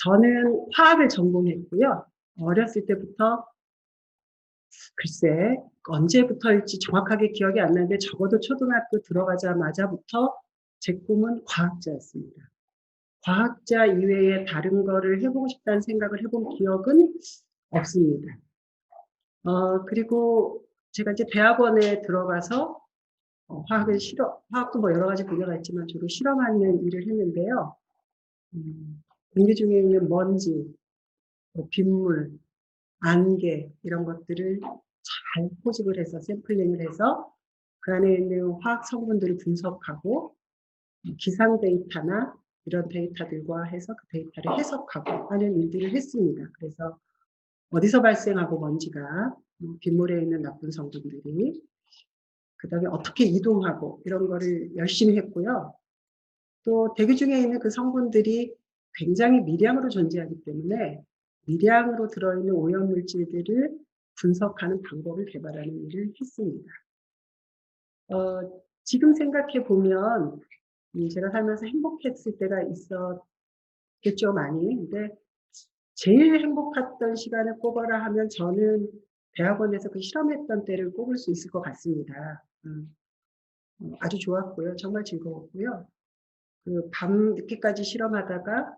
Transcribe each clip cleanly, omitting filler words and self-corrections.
저는 화학을 전공했고요. 어렸을 때부터 글쎄 언제부터일지 정확하게 기억이 안 나는데 적어도 초등학교 들어가자마자부터 제 꿈은 과학자였습니다. 과학자 이외에 다른 거를 해보고 싶다는 생각을 해본 기억은 없습니다. 그리고 제가 이제 대학원에 들어가서 화학도 뭐 여러 가지 분야가 있지만 주로 실험하는 일을 했는데요. 공기 중에 있는 먼지, 빗물, 안개 이런 것들을 잘 포집을 해서 샘플링을 해서 그 안에 있는 화학 성분들을 분석하고 기상 데이터나 이런 데이터들과 해서 그 데이터를 해석하고 하는 일들을 했습니다. 그래서 어디서 발생하고 먼지가 빗물에 있는 나쁜 성분들이 그 다음에 어떻게 이동하고 이런 거를 열심히 했고요. 또 대기 중에 있는 그 성분들이 굉장히 미량으로 존재하기 때문에 미량으로 들어있는 오염물질들을 분석하는 방법을 개발하는 일을 했습니다. 지금 생각해 보면 제가 살면서 행복했을 때가 있었겠죠, 많이. 근데 제일 행복했던 시간을 꼽아라 하면 저는 대학원에서 그 실험했던 때를 꼽을 수 있을 것 같습니다. 아주 좋았고요. 정말 즐거웠고요. 그 밤 늦게까지 실험하다가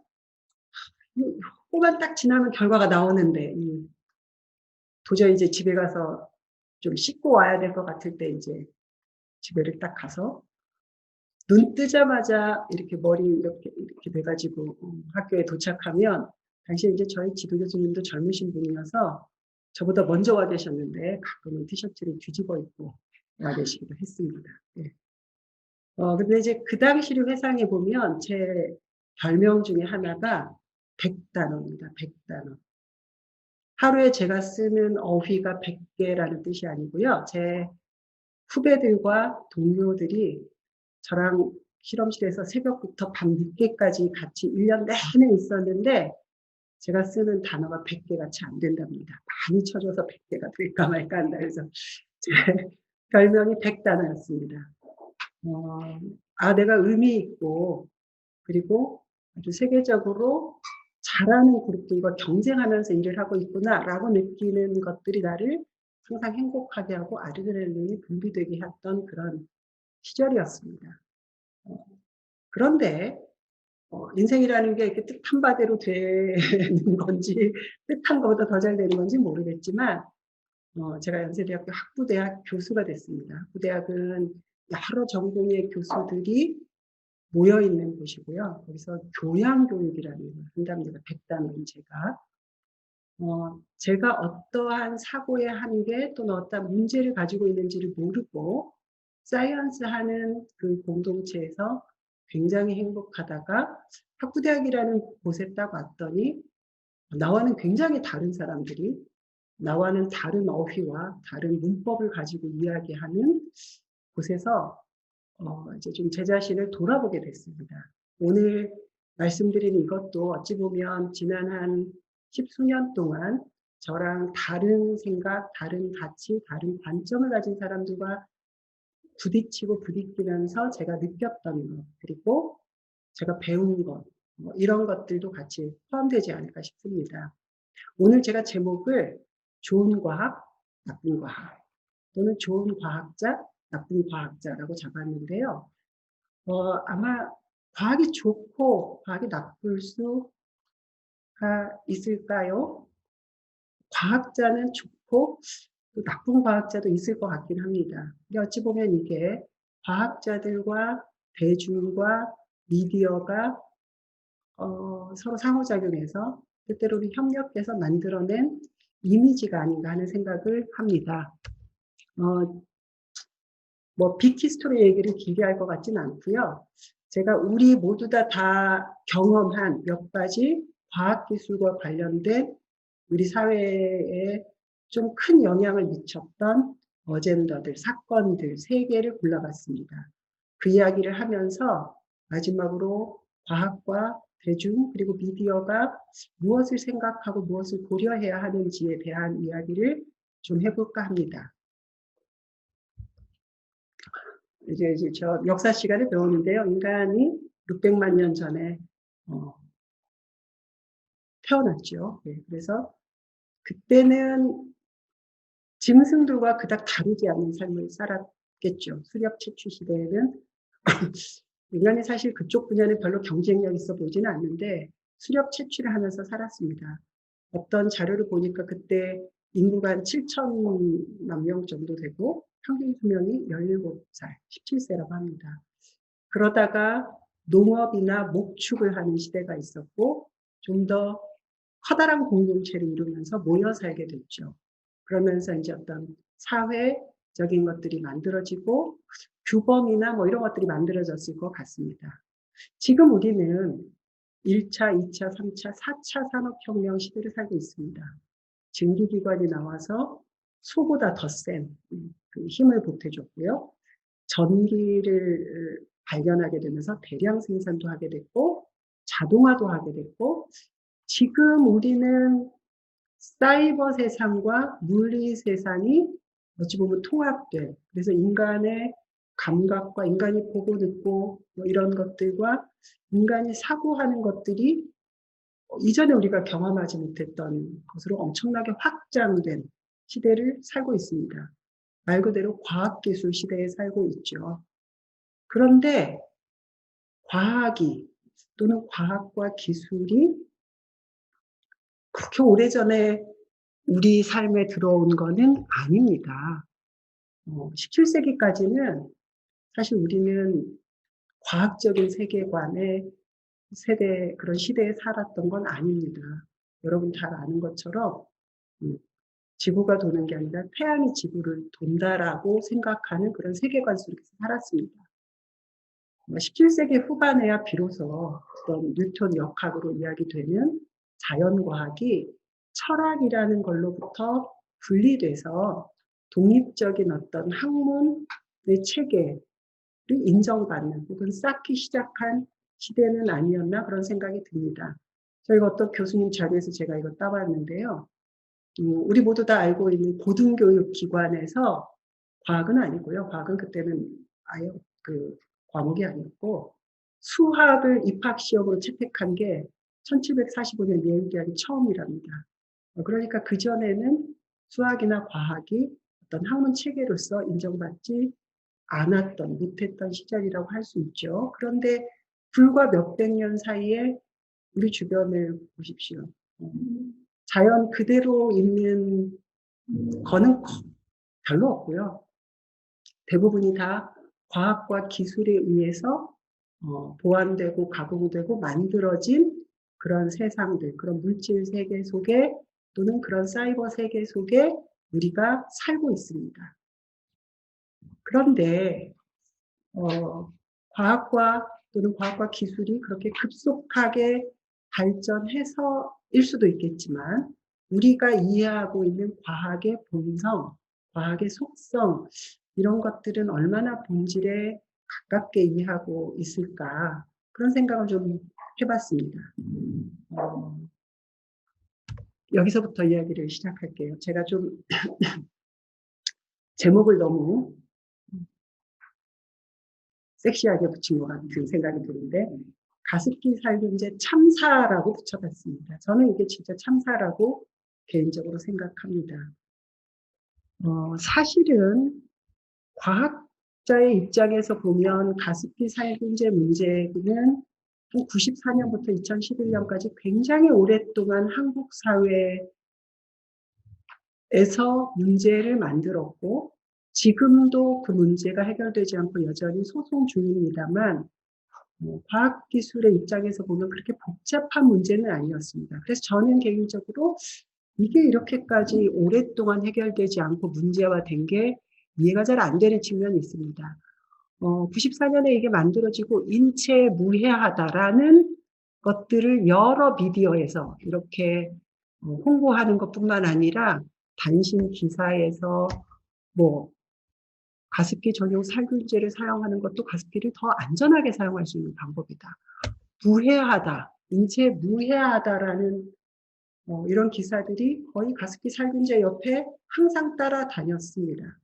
호만 딱 지나면 결과가 나오는데 도저히 이제 집에 가서 좀 씻고 와야 될 것 같을 때 이제 집에를 딱 가서 눈 뜨자마자 이렇게 머리 이렇게 돼가지고 학교에 도착하면 당시에 이제 저희 지도 교수님도 젊으신 분이어서 저보다 먼저 와 계셨는데 가끔은 티셔츠를 뒤집어 입고 와 계시기도 했습니다. 네. 근데 이제 그 당시를 회상해 보면 제 별명 중에 하나가 백단어입니다. 백단어. 하루에 제가 쓰는 어휘가 100개라는 뜻이 아니고요. 제 후배들과 동료들이 저랑 실험실에서 새벽부터 밤 늦게까지 같이 1년 내내 있었는데 제가 쓰는 단어가 100개가 채 안 된답니다. 많이 쳐줘서 100개가 될까 말까 한다. 그래서 제 별명이 백단어였습니다. 내가 의미 있고 그리고 아주 세계적으로 잘하는 그룹들과 경쟁하면서 일을 하고 있구나라고 느끼는 것들이 나를 항상 행복하게 하고 아드레날린이 분비되게 했던 그런 시절이었습니다. 그런데 인생이라는 게 이렇게 뜻한 바대로 되는 건지 뜻한 것보다 더 잘 되는 건지 모르겠지만 제가 연세대학교 학부대학 교수가 됐습니다. 학부대학은 여러 전공의 교수들이 모여있는 곳이고요. 거기서 교양교육이라는 걸 한답니다. 백단은 제가 어떠한 사고의 한계 또는 어떠한 문제를 가지고 있는지를 모르고 사이언스 하는 그 공동체에서 굉장히 행복하다가 학부대학이라는 곳에 딱 왔더니 나와는 굉장히 다른 사람들이 나와는 다른 어휘와 다른 문법을 가지고 이야기하는 곳에서 이제 좀 제 자신을 돌아보게 됐습니다. 오늘 말씀드린 이것도 어찌 보면 지난 한 10수년 동안 저랑 다른 생각, 다른 가치, 다른 관점을 가진 사람들과 부딪히고 부딪히면서 제가 느꼈던 것, 그리고 제가 배운 것, 이런 것들도 같이 포함되지 않을까 싶습니다. 오늘 제가 제목을 좋은 과학, 나쁜 과학, 또는 좋은 과학자, 나쁜 과학자라고 잡았는데요. 아마 과학이 좋고 과학이 나쁠 수가 있을까요? 과학자는 좋고 또 나쁜 과학자도 있을 것 같긴 합니다. 근데 어찌 보면 이게 과학자들과 대중과 미디어가 서로 상호작용해서 때때로는 협력해서 만들어낸 이미지가 아닌가 하는 생각을 합니다. 빅히스토리 얘기를 길게 할 것 같지는 않고요. 제가 우리 모두 다 경험한 몇 가지 과학기술과 관련된 우리 사회에 좀 큰 영향을 미쳤던 어젠더들, 사건들 3개를 골라봤습니다. 그 이야기를 하면서 마지막으로 과학과 대중 그리고 미디어가 무엇을 생각하고 무엇을 고려해야 하는지에 대한 이야기를 좀 해볼까 합니다. 이제 저 역사 시간을 배우는데요. 인간이 600만 년 전에 태어났죠. 네, 그래서 그때는 짐승들과 그닥 다르지 않은 삶을 살았겠죠. 수렵 채취 시대에는 인간이 사실 그쪽 분야는 별로 경쟁력 있어 보지는 않는데 수렵 채취를 하면서 살았습니다. 어떤 자료를 보니까 그때 인구가 한 7천만 명 정도 되고 평균 수명이 17살, 17세라고 합니다. 그러다가 농업이나 목축을 하는 시대가 있었고 좀 더 커다란 공동체를 이루면서 모여 살게 됐죠. 그러면서 이제 어떤 사회적인 것들이 만들어지고 규범이나 뭐 이런 것들이 만들어졌을 것 같습니다. 지금 우리는 1차, 2차, 3차, 4차 산업혁명 시대를 살고 있습니다. 증기기관이 나와서 소보다 더 센 힘을 보태줬고요. 전기를 발견하게 되면서 대량 생산도 하게 됐고 자동화도 하게 됐고 지금 우리는 사이버 세상과 물리 세상이 어찌 보면 통합된 그래서 인간의 감각과 인간이 보고 듣고 뭐 이런 것들과 인간이 사고하는 것들이 이전에 우리가 경험하지 못했던 것으로 엄청나게 확장된 시대를 살고 있습니다. 말 그대로 과학기술 시대에 살고 있죠. 그런데 과학이 또는 과학과 기술이 그렇게 오래전에 우리 삶에 들어온 거는 아닙니다. 17세기까지는 사실 우리는 과학적인 세계관의 세대, 그런 시대에 살았던 건 아닙니다. 여러분 잘 아는 것처럼 지구가 도는 게 아니라 태양이 지구를 돈다라고 생각하는 그런 세계관 속에서 살았습니다. 17세기 후반에야 비로소 어떤 뉴턴 역학으로 이야기되는 자연과학이 철학이라는 걸로부터 분리돼서 독립적인 어떤 학문의 체계를 인정받는 혹은 쌓기 시작한 시대는 아니었나 그런 생각이 듭니다. 저희가 어떤 교수님 자리에서 제가 이거 따봤는데요. 우리 모두 다 알고 있는 고등교육 기관에서 과학은 아니고요. 과학은 그때는 아예 그 과목이 아니었고 수학을 입학시험으로 채택한 게 1745년 예일대학이 처음이랍니다. 그러니까 그전에는 수학이나 과학이 어떤 학문 체계로서 인정받지 않았던, 못했던 시절이라고 할 수 있죠. 그런데 불과 몇백 년 사이에 우리 주변을 보십시오. 자연 그대로 있는 거는 별로 없고요. 대부분이 다 과학과 기술에 의해서 보완되고 가공되고 만들어진 그런 세상들, 그런 물질 세계 속에 또는 그런 사이버 세계 속에 우리가 살고 있습니다. 그런데 과학과 또는 과학과 기술이 그렇게 급속하게 발전해서일 수도 있겠지만 우리가 이해하고 있는 과학의 본성, 과학의 속성 이런 것들은 얼마나 본질에 가깝게 이해하고 있을까 그런 생각을 좀 해봤습니다. 여기서부터 이야기를 시작할게요. 제가 좀 제목을 너무 섹시하게 붙인 것 같은 생각이 드는데 가습기 살균제 참사라고 붙여봤습니다. 저는 이게 진짜 참사라고 개인적으로 생각합니다. 사실은 과학자의 입장에서 보면 가습기 살균제 문제는 94년부터 2011년까지 굉장히 오랫동안 한국 사회에서 문제를 만들었고 지금도 그 문제가 해결되지 않고 여전히 소송 중입니다만 과학기술의 입장에서 보면 그렇게 복잡한 문제는 아니었습니다. 그래서 저는 개인적으로 이게 이렇게까지 오랫동안 해결되지 않고 문제화된 게 이해가 잘 안 되는 측면이 있습니다. 94년에 이게 만들어지고 인체에 무해하다라는 것들을 여러 미디어에서 이렇게 홍보하는 것뿐만 아니라 단신 기사에서 뭐 가습기 전용 살균제를 사용하는 것도 가습기를 더 안전하게 사용할 수 있는 방법이다. 무해하다, 인체에 무해하다라는 이런 기사들이 거의 가습기 살균제 옆에 항상 따라다녔습니다.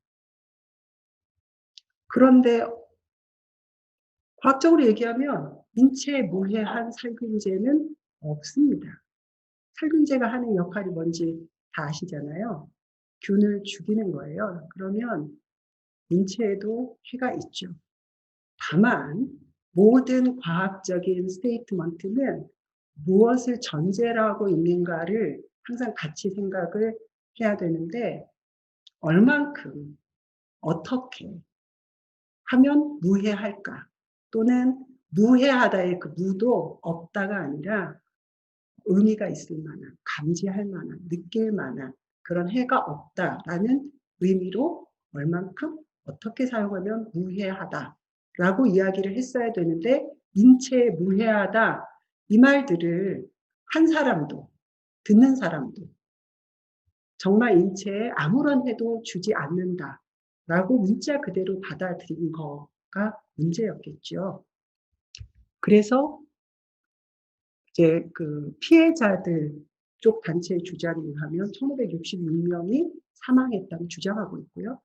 그런데 과학적으로 얘기하면 인체에 무해한 살균제는 없습니다. 살균제가 하는 역할이 뭔지 다 아시잖아요. 균을 죽이는 거예요. 그러면 인체에도 해가 있죠. 다만 모든 과학적인 스테이트먼트는 무엇을 전제로 하고 있는가를 항상 같이 생각을 해야 되는데, 얼만큼 어떻게 하면 무해할까, 또는 무해하다의 그 무도 없다가 아니라 의미가 있을 만한, 감지할 만한, 느낄 만한 그런 해가 없다라는 의미로 얼만큼 어떻게 사용하면 무해하다라고 이야기를 했어야 되는데, 인체에 무해하다 이 말들을 한 사람도, 듣는 사람도 정말 인체에 아무런 해도 주지 않는다라고 문자 그대로 받아들인 거가 문제였겠죠. 그래서 이제 그 피해자들 쪽 단체의 주장에 의하면 1566명이 사망했다고 주장하고 있고요.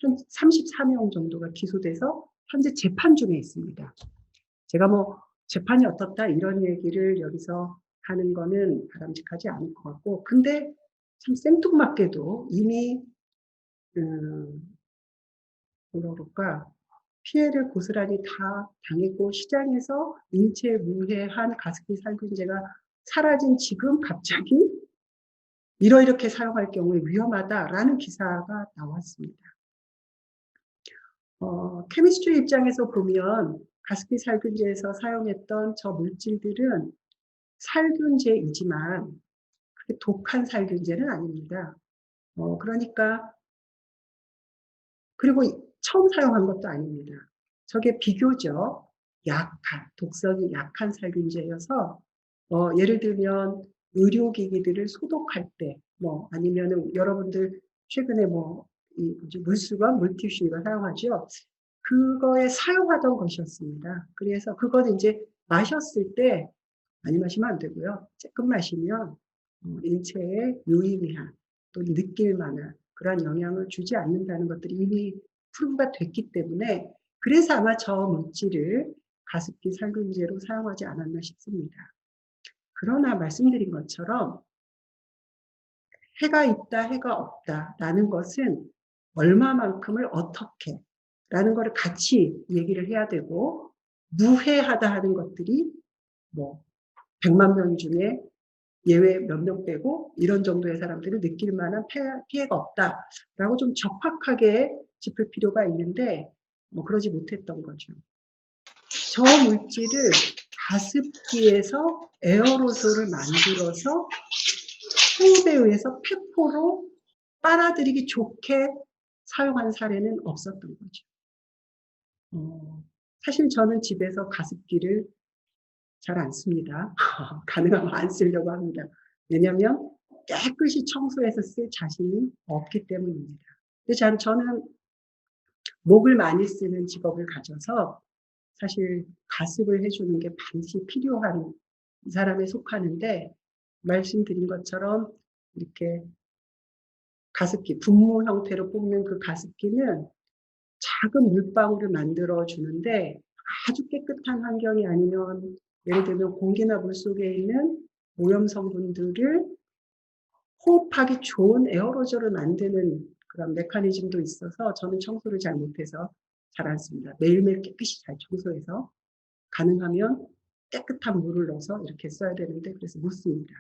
한 34명 정도가 기소돼서 현재 재판 중에 있습니다. 제가 뭐 재판이 어떻다 이런 얘기를 여기서 하는 거는 바람직하지 않을 것 같고, 근데 참 생뚱맞게도 이미 뭐라 그럴까, 피해를 고스란히 다 당했고 시장에서 인체에 무해한 가습기 살균제가 사라진 지금 갑자기 이렇게 사용할 경우에 위험하다라는 기사가 나왔습니다. 케미스트리 입장에서 보면 가습기 살균제에서 사용했던 저 물질들은 살균제이지만 그게 독한 살균제는 아닙니다. 그러니까, 그리고 처음 사용한 것도 아닙니다. 저게 비교적 약한, 독성이 약한 살균제여서 예를 들면 의료기기들을 소독할 때, 아니면은 여러분들 최근에 물수건, 물티슈 이거 사용하죠. 그거에 사용하던 것이었습니다. 그래서 그거는 이제 마셨을 때 많이 마시면 안 되고요. 조금 마시면 인체에 유의미한, 또 느낄 만한 그런 영향을 주지 않는다는 것들이 이미 프루브가 됐기 때문에, 그래서 아마 저 물질을 가습기 살균제로 사용하지 않았나 싶습니다. 그러나 말씀드린 것처럼 해가 있다, 해가 없다라는 것은 얼마만큼을 어떻게 라는 것을 같이 얘기를 해야 되고, 무해하다 하는 것들이 100만 명 중에 예외 몇 명 빼고 이런 정도의 사람들을 느낄 만한 피해가 없다라고 좀 적확하게 짚을 필요가 있는데, 그러지 못했던 거죠. 저 물질을 가습기에서 에어로솔을 만들어서 호흡에 의해서 폐포로 빨아들이기 좋게 사용한 사례는 없었던 거죠. 사실 저는 집에서 가습기를 잘 안 씁니다. 가능하면 안 쓰려고 합니다. 왜냐하면 깨끗이 청소해서 쓸 자신이 없기 때문입니다. 근데 저는 목을 많이 쓰는 직업을 가져서 사실 가습을 해주는 게 반드시 필요한 사람에 속하는데, 말씀드린 것처럼 이렇게 가습기, 분무 형태로 뽑는 그 가습기는 작은 물방울을 만들어 주는데, 아주 깨끗한 환경이 아니면, 예를 들면 공기나 물 속에 있는 오염 성분들을 호흡하기 좋은 에어로졸을 만드는 그런 메커니즘도 있어서 저는 청소를 잘 못해서 잘 안 씁니다. 매일매일 깨끗이 잘 청소해서 가능하면 깨끗한 물을 넣어서 이렇게 써야 되는데, 그래서 못 씁니다.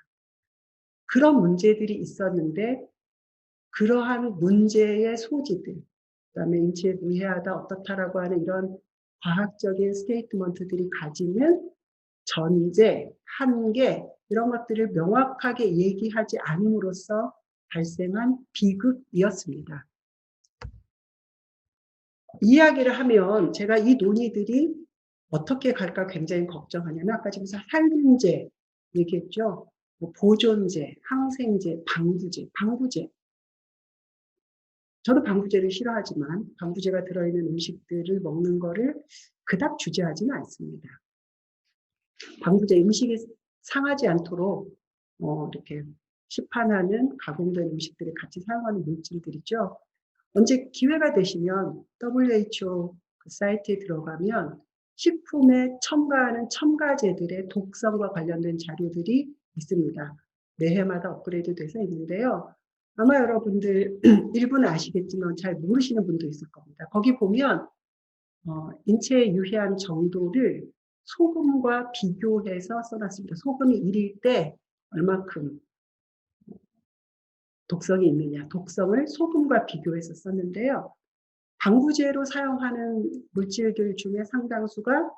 그런 문제들이 있었는데, 그러한 문제의 소지들, 그다음에 인체에 무해하다, 어떻다라고 하는 이런 과학적인 스테이트먼트들이 가지는 전제, 한계, 이런 것들을 명확하게 얘기하지 않음으로써 발생한 비극이었습니다. 이야기를 하면 제가 이 논의들이 어떻게 갈까 굉장히 걱정하냐면, 아까 지금 살균제 얘기했죠. 보존제, 항생제, 방부제. 저도 방부제를 싫어하지만 방부제가 들어있는 음식들을 먹는 거를 그닥 주저하지는 않습니다. 방부제, 음식이 상하지 않도록 이렇게 시판하는 가공된 음식들에 같이 사용하는 물질들이죠. 언제 기회가 되시면 WHO 그 사이트에 들어가면 식품에 첨가하는 첨가제들의 독성과 관련된 자료들이 있습니다. 매해마다 업그레이드 돼서 있는데요. 아마 여러분들 일부는 아시겠지만 잘 모르시는 분도 있을 겁니다. 거기 보면 인체에 유해한 정도를 소금과 비교해서 써놨습니다. 소금이 1일 때 얼마큼 독성이 있느냐, 독성을 소금과 비교해서 썼는데요. 방부제로 사용하는 물질들 중에 상당수가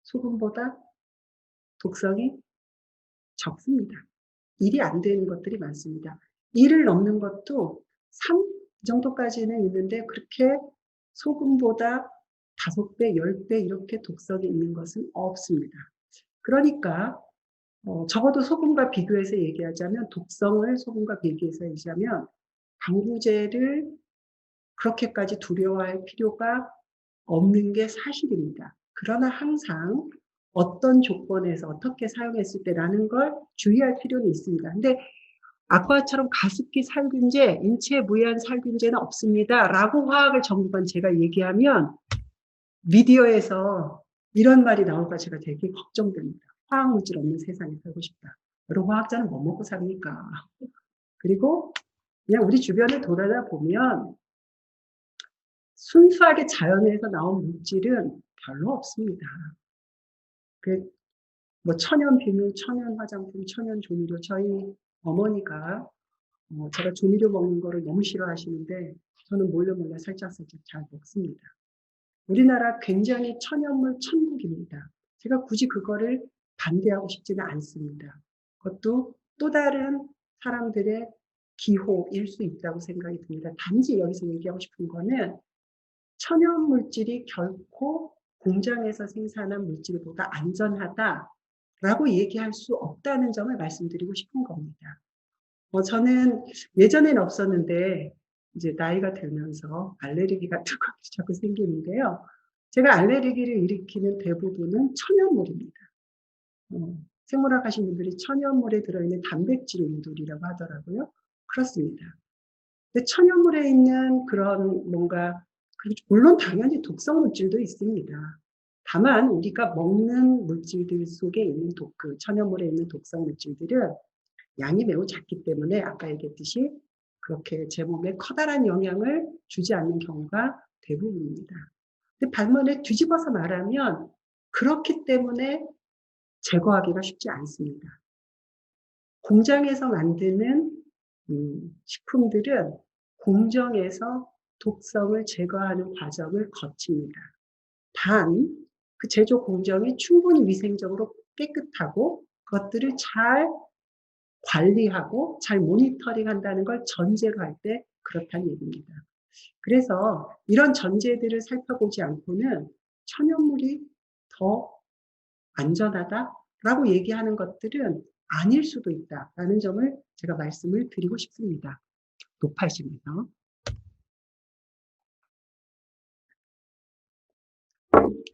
소금보다 독성이 적습니다. 1이 안 되는 것들이 많습니다. 1을 넘는 것도 3 정도까지는 있는데 그렇게 소금보다 5배, 10배 이렇게 독성이 있는 것은 없습니다. 그러니까 적어도 소금과 비교해서 얘기하자면 독성을 소금과 비교해서 얘기하면 방부제를 그렇게까지 두려워할 필요가 없는 게 사실입니다. 그러나 항상 어떤 조건에서 어떻게 사용했을 때라는 걸 주의할 필요는 있습니다. 근데 아까처럼 가습기 살균제, 인체에 무해한 살균제는 없습니다. 라고 화학을 전문가 제가 얘기하면 미디어에서 이런 말이 나올까 제가 되게 걱정됩니다. 화학물질 없는 세상에 살고 싶다. 여러분 화학자는 뭐 먹고 삽니까? 그리고 그냥 우리 주변에 돌아다 보면 순수하게 자연에서 나온 물질은 별로 없습니다. 뭐 천연 비누, 천연 화장품, 천연 조미료. 저희 어머니가 제가 조미료 먹는 거를 너무 싫어하시는데 저는 몰래 살짝 잘 먹습니다. 우리나라 굉장히 천연물 천국입니다. 제가 굳이 그거를 반대하고 싶지는 않습니다. 그것도 또 다른 사람들의 기호일 수 있다고 생각이 듭니다. 단지 여기서 얘기하고 싶은 거는 천연 물질이 결코 공장에서 생산한 물질보다 안전하다라고 얘기할 수 없다는 점을 말씀드리고 싶은 겁니다. 저는 예전에는 없었는데 이제 나이가 들면서 알레르기가 자꾸 생기는데요. 제가 알레르기를 일으키는 대부분은 천연물입니다. 생물학 하신 분들이 천연물에 들어있는 단백질 요들이라고 하더라고요. 그렇습니다. 근데 천연물에 있는 그런 뭔가 물론 당연히 독성 물질도 있습니다. 다만 우리가 먹는 물질들 속에 있는 그 천연물에 있는 독성 물질들은 양이 매우 작기 때문에 아까 얘기했듯이 그렇게 제 몸에 커다란 영향을 주지 않는 경우가 대부분입니다. 근데 반면에 뒤집어서 말하면 그렇기 때문에 제거하기가 쉽지 않습니다. 공장에서 만드는 식품들은 공정에서 독성을 제거하는 과정을 거칩니다. 단, 그 제조 공정이 충분히 위생적으로 깨끗하고 그것들을 잘 관리하고 잘 모니터링 한다는 걸 전제로 할 때 그렇다는 얘기입니다. 그래서 이런 전제들을 살펴보지 않고는 천연물이 더 안전하다라고 얘기하는 것들은 아닐 수도 있다라는 점을 제가 말씀을 드리고 싶습니다. 높아지면서.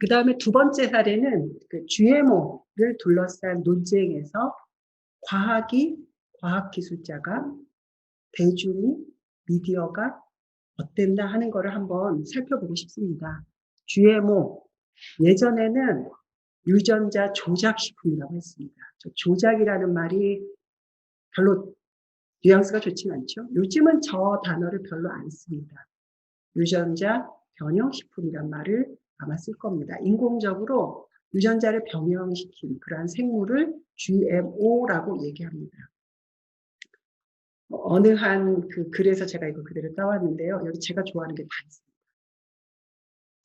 그 다음에 두 번째 사례는 그 GMO를 둘러싼 논쟁에서 과학기술자가 대중이 미디어가 어땠나 하는 거를 한번 살펴보고 싶습니다. GMO 예전에는 유전자 조작식품이라고 했습니다. 조작이라는 말이 별로 뉘앙스가 좋진 않죠. 요즘은 저 단어를 별로 안 씁니다. 유전자 변형식품이란 말을 아마 쓸 겁니다. 인공적으로 유전자를 변형시킨 그러한 생물을 GMO라고 얘기합니다. 어느 한 그 글에서 제가 이거 그대로 따왔는데요. 여기 제가 좋아하는 게 다 있습니다.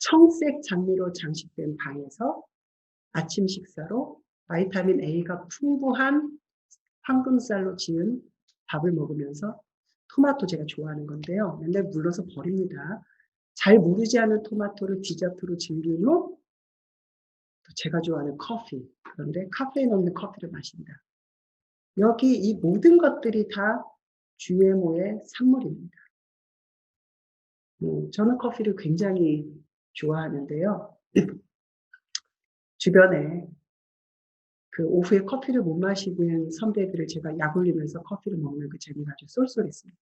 청색 장미로 장식된 방에서 아침 식사로 바이타민 A가 풍부한 황금살로 지은 밥을 먹으면서 토마토 제가 좋아하는 건데요. 맨날 물러서 버립니다. 잘 무르지 않은 토마토를 디저트로 즐긴 후 제가 좋아하는 커피, 그런데 카페인 없는 커피를 마신다. 여기 이 모든 것들이 다 GMO의 산물입니다. 저는 커피를 굉장히 좋아하는데요. 주변에 그 오후에 커피를 못 마시는 선배들을 제가 약 올리면서 커피를 먹는 그 재미가 아주 쏠쏠했습니다.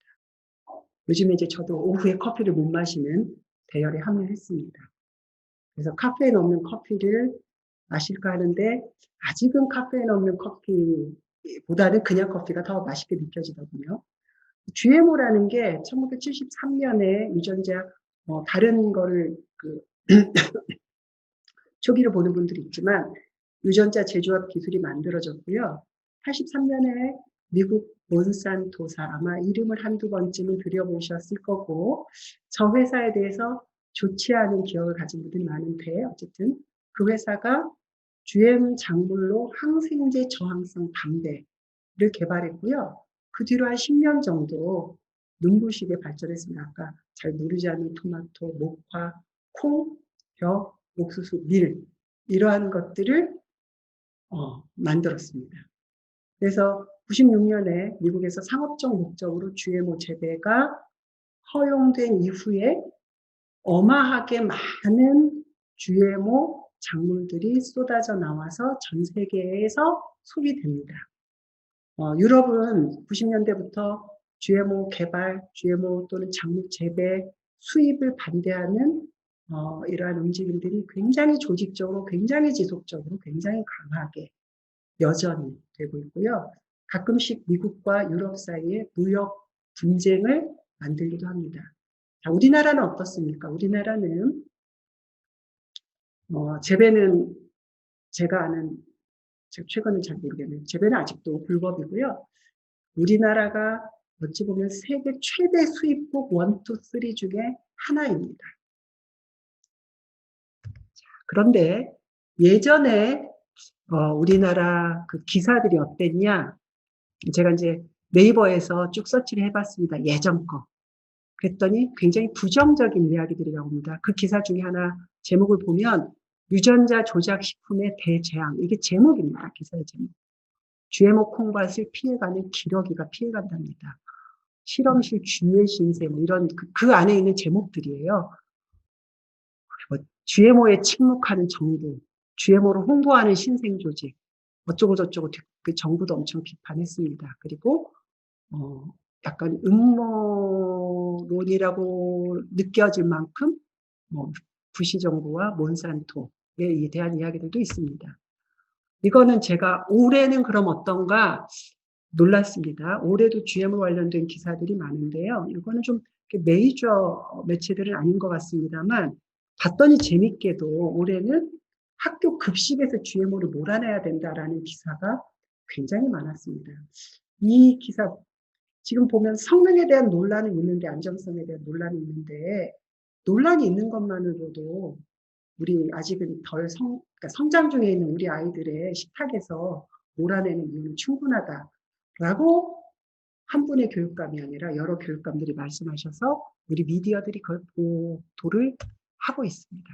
요즘에 이제 저도 오후에 커피를 못 마시는 대열에 합류했습니다. 그래서 카페인 없는 커피를 마실까 하는데 아직은 카페인 없는 커피에 보다는 그냥 커피가 더 맛있게 느껴지더군요. GMO라는 게 1973년에 유전자 다른 거를 초기로 보는 분들이 있지만 유전자 제조합 기술이 만들어졌고요. 83년에 미국 몬산토사 아마 이름을 한두 번쯤은 들여보셨을 거고 저 회사에 대해서 좋지 않은 기억을 가진 분들이 많은데 어쨌든 그 회사가 GM 작물로 항생제 저항성 담배를 개발했고요. 그 뒤로 한 10년 정도 눈부시게 발전했습니다. 아까 잘 누르지 않는 토마토, 목화, 콩, 벼, 옥수수, 밀 이러한 것들을 만들었습니다. 그래서 96년에 미국에서 상업적 목적으로 GMO 재배가 허용된 이후에 어마하게 많은 GMO 작물들이 쏟아져 나와서 전 세계에서 소비됩니다. 유럽은 90년대부터 GMO 개발, GMO 또는 작물 재배, 수입을 반대하는 이러한 움직임들이 굉장히 조직적으로, 굉장히 지속적으로, 굉장히 강하게 여전히 되고 있고요. 가끔씩 미국과 유럽 사이에 무역 분쟁을 만들기도 합니다. 자, 우리나라는 어떻습니까? 우리나라는 재배는 제가 아는 최근은 잘 모르겠네요. 재배는 아직도 불법이고요. 우리나라가 어찌 보면 세계 최대 수입국 1, 2, 3 중에 하나입니다. 그런데 예전에 우리나라 그 기사들이 어땠냐? 제가 이제 네이버에서 쭉 서치를 해봤습니다. 예전 거. 그랬더니 굉장히 부정적인 이야기들이 나옵니다. 그 기사 중에 하나 제목을 보면 유전자 조작 식품의 대재앙. 이게 제목입니다. 기사의 제목. GMO 콩밭을 피해가는 기러기가 피해간답니다. 실험실 주의 신세 뭐 이런 그 안에 있는 제목들이에요. GMO에 침묵하는 정부, GMO를 홍보하는 신생조직, 어쩌고 저쩌고 그 정부도 엄청 비판했습니다. 그리고 약간 음모론이라고 느껴질 만큼 부시 정부와 몬산토에 대한 이야기들도 있습니다. 이거는 제가 올해는 그럼 어떤가 놀랐습니다. 올해도 GMO 관련된 기사들이 많은데요. 이거는 좀 메이저 매체들은 아닌 것 같습니다만 봤더니 재밌게도 올해는 학교 급식에서 GMO를 몰아내야 된다라는 기사가 굉장히 많았습니다. 이 기사 지금 보면 성능에 대한 논란은 있는데 안정성에 대한 논란이 있는데 논란이 있는 것만으로도 우리 아직은 그러니까 성장 중에 있는 우리 아이들의 식탁에서 몰아내는 이유는 충분하다라고 한 분의 교육감이 아니라 여러 교육감들이 말씀하셔서 우리 미디어들이 그걸 보도를 하고 있습니다.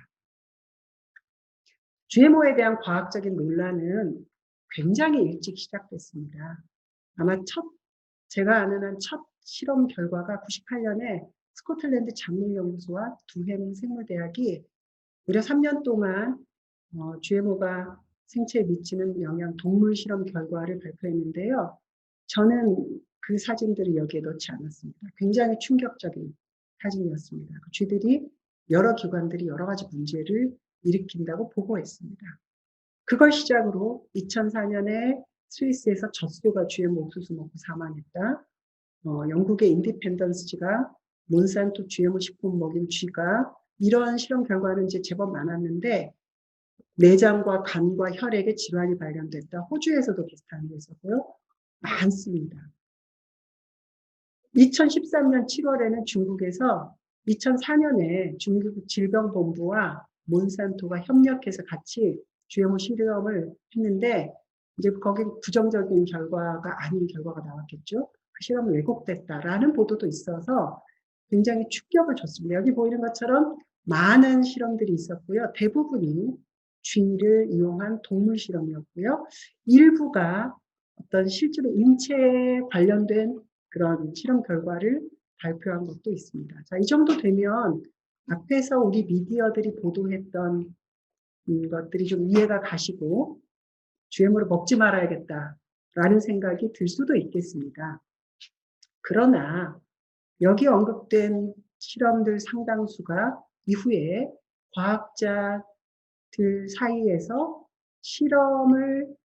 GMO에 대한 과학적인 논란은 굉장히 일찍 시작됐습니다. 아마 제가 아는 한 첫 실험 결과가 98년에 스코틀랜드 작물연구소와 두햄 생물대학이 무려 3년 동안 GMO가 생체에 미치는 영향 동물 실험 결과를 발표했는데요. 저는 그 사진들을 여기에 넣지 않았습니다. 굉장히 충격적인 사진이었습니다. 쥐들이 여러 기관들이 여러 가지 문제를 일으킨다고 보고했습니다. 그걸 시작으로 2004년에 스위스에서 젖소가 GMO 옥수수 먹고 사망했다. 영국의 인디펜던스지가 몬산토 GMO 식품 먹인 쥐가 이런 실험 결과는 이제 제법 많았는데 내장과 간과 혈액에 질환이 발견됐다. 호주에서도 비슷한 게 있었고요. 많습니다. 2013년 7월에는 중국에서 2004년에 중국 질병본부와 몬산토가 협력해서 같이 GMO 실험을 했는데 이제 거기 부정적인 결과가 아닌 결과가 나왔겠죠. 그 실험은 왜곡됐다라는 보도도 있어서 굉장히 충격을 줬습니다. 여기 보이는 것처럼 많은 실험들이 있었고요. 대부분이 쥐를 이용한 동물 실험이었고요. 일부가 어떤 실제로 인체에 관련된 그런 실험 결과를 발표한 것도 있습니다. 자, 이 정도 되면 앞에서 우리 미디어들이 보도했던 것들이 좀 이해가 가시고 GMO를 먹지 말아야겠다라는 생각이 들 수도 있겠습니다. 그러나 여기 언급된 실험들 상당수가 이후에 과학자들 사이에서 실험하는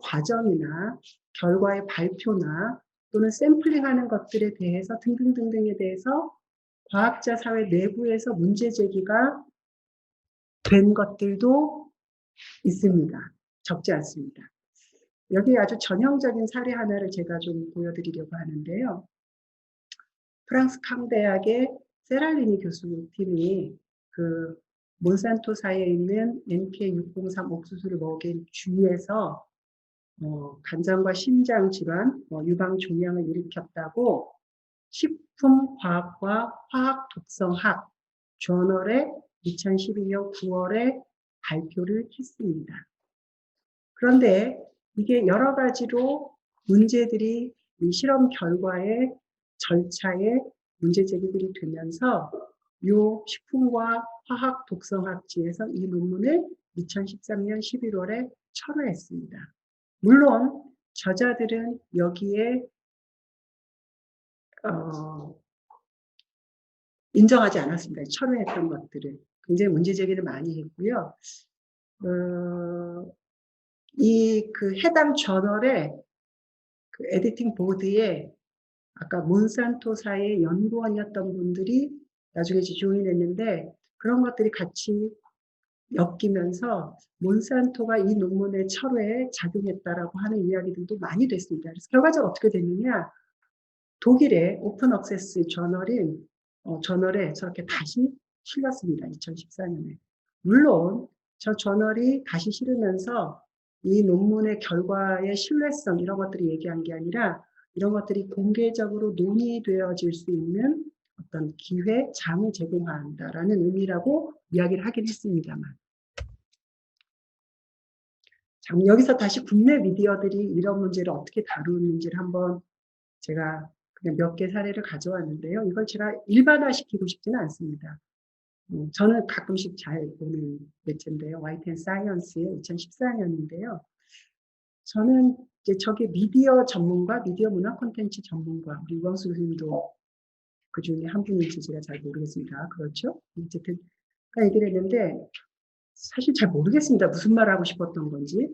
과정이나 결과의 발표나 또는 샘플링하는 것들에 대해서 등등등등에 대해서 과학자 사회 내부에서 문제 제기가 된 것들도 있습니다. 적지 않습니다. 여기 아주 전형적인 사례 하나를 제가 좀 보여드리려고 하는데요. 프랑스 캉대학의 세랄리니 교수팀이 그 몬산토사에 있는 NK603 옥수수를 먹인 쥐에서 간장과 심장 질환, 유방 종양을 일으켰다고 식품과학과 화학독성학 저널에 2012년 9월에 발표를 했습니다. 그런데 이게 여러 가지로 문제들이 이 실험 결과의 절차에 문제 제기들이 되면서 이 식품과 화학 독성학지에서 이 논문을 2013년 11월에 철회했습니다. 물론 저자들은 여기에 인정하지 않았습니다. 철회했던 것들을. 굉장히 문제 제기를 많이 했고요. 이 그 해당 저널의 그 에디팅 보드에 아까 몬산토사의 연구원이었던 분들이 나중에 조인했는데 그런 것들이 같이 엮이면서 몬산토가 이 논문의 철회에 작용했다라고 하는 이야기들도 많이 됐습니다. 그래서 결과적으로 어떻게 됐느냐? 독일의 오픈 억세스 저널인 저널에 저렇게 다시 실렸습니다. 2014년에. 물론 저 저널이 다시 실으면서 이 논문의 결과의 신뢰성 이런 것들이 얘기한 게 아니라 이런 것들이 공개적으로 논의되어질 수 있는 어떤 기회, 장을 제공한다라는 의미라고 이야기를 하긴 했습니다만. 자, 여기서 다시 국내 미디어들이 이런 문제를 어떻게 다루는지를 한번 제가 그냥 몇 개 사례를 가져왔는데요. 이걸 제가 일반화시키고 싶지는 않습니다. 저는 가끔씩 잘 보는 매체인데요. 화이트 앤 사이언스의 2014년인데요. 저는 이제 저게 미디어 전문가, 미디어 문화 콘텐츠 전문가, 우리 이광수 교수님도 그 중에 한 분인지 제가 잘 모르겠습니다. 그렇죠? 어쨌든 얘기를 했는데 사실 잘 모르겠습니다. 무슨 말 하고 싶었던 건지.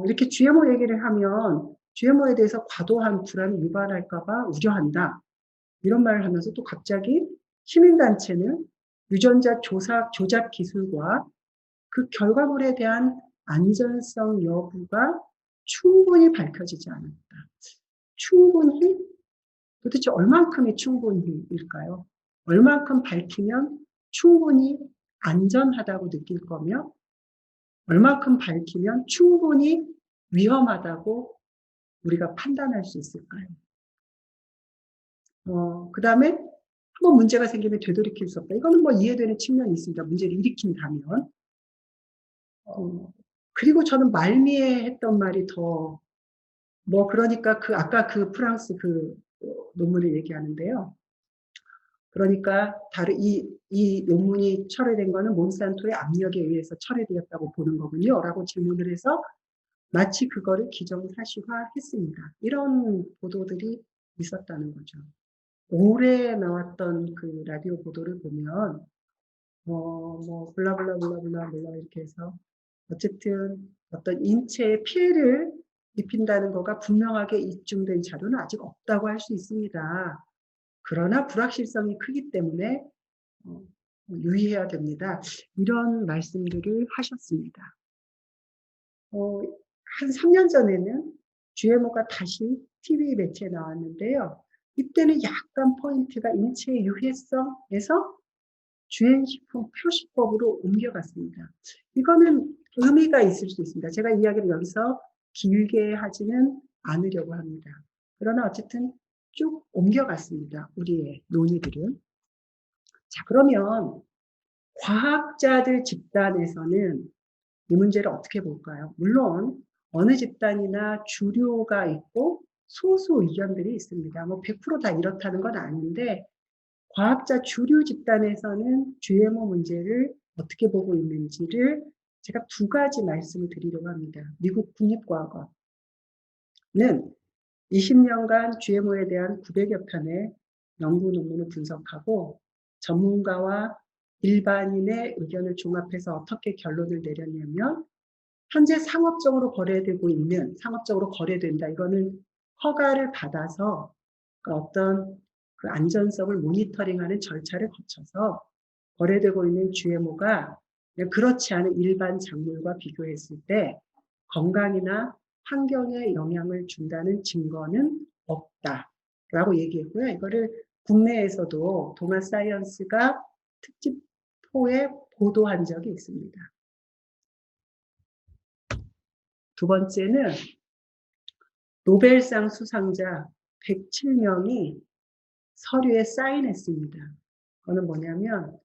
이렇게 GMO 얘기를 하면 GMO에 대해서 과도한 불안을 유발할까봐 우려한다. 이런 말을 하면서 또 갑자기 시민단체는 유전자 조작 기술과 그 결과물에 대한 안전성 여부가 충분히 밝혀지지 않았다. 충분히? 도대체 얼만큼이 충분히일까요? 얼만큼 밝히면 충분히 안전하다고 느낄 거며 얼만큼 밝히면 충분히 위험하다고 우리가 판단할 수 있을까요? 그 다음에 한번 문제가 생기면 되돌이킬 수 없다. 이거는 뭐 이해되는 측면이 있습니다. 문제를 일으킨다면. 그리고 저는 말미에 했던 말이 더, 그러니까 아까 그 프랑스 논문을 얘기하는데요. 그러니까 이 논문이 철회된 거는 몬산토의 압력에 의해서 철회되었다고 보는 거군요. 라고 질문을 해서 마치 그거를 기정사실화했습니다. 이런 보도들이 있었다는 거죠. 올해 나왔던 그 라디오 보도를 보면 블라블라 이렇게 해서 어쨌든 어떤 인체에 피해를 입힌다는 거가 분명하게 입증된 자료는 아직 없다고 할 수 있습니다. 그러나 불확실성이 크기 때문에 유의해야 됩니다. 이런 말씀들을 하셨습니다. 한 3년 전에는 GMO가 다시 TV 매체에 나왔는데요. 이때는 약간 포인트가 인체의 유해성에서 주행식품 표시법으로 옮겨갔습니다. 이거는 의미가 있을 수 있습니다. 제가 이야기를 여기서 길게 하지는 않으려고 합니다. 그러나 어쨌든 쭉 옮겨갔습니다. 우리의 논의들은. 자, 그러면 과학자들 집단에서는 이 문제를 어떻게 볼까요? 물론 어느 집단이나 주류가 있고 소수 의견들이 있습니다. 100% 다 이렇다는 건 아닌데 과학자 주류 집단에서는 GMO 문제를 어떻게 보고 있는지를 제가 두 가지 말씀을 드리려고 합니다. 미국 국립과학원은 20년간 GMO에 대한 900여 편의 연구 논문을 분석하고 전문가와 일반인의 의견을 종합해서 어떻게 결론을 내렸냐면 현재 상업적으로 거래되고 있는, 상업적으로 거래된다. 이거는 허가를 받아서 어떤 그 안전성을 모니터링하는 절차를 거쳐서 거래되고 있는 GMO가 그렇지 않은 일반 작물과 비교했을 때 건강이나 환경에 영향을 준다는 증거는 없다라고 얘기했고요. 이거를 국내에서도 동아사이언스가 특집호에 보도한 적이 있습니다. 두 번째는 노벨상 수상자 107명이 서류에 사인했습니다. 그거는 뭐냐면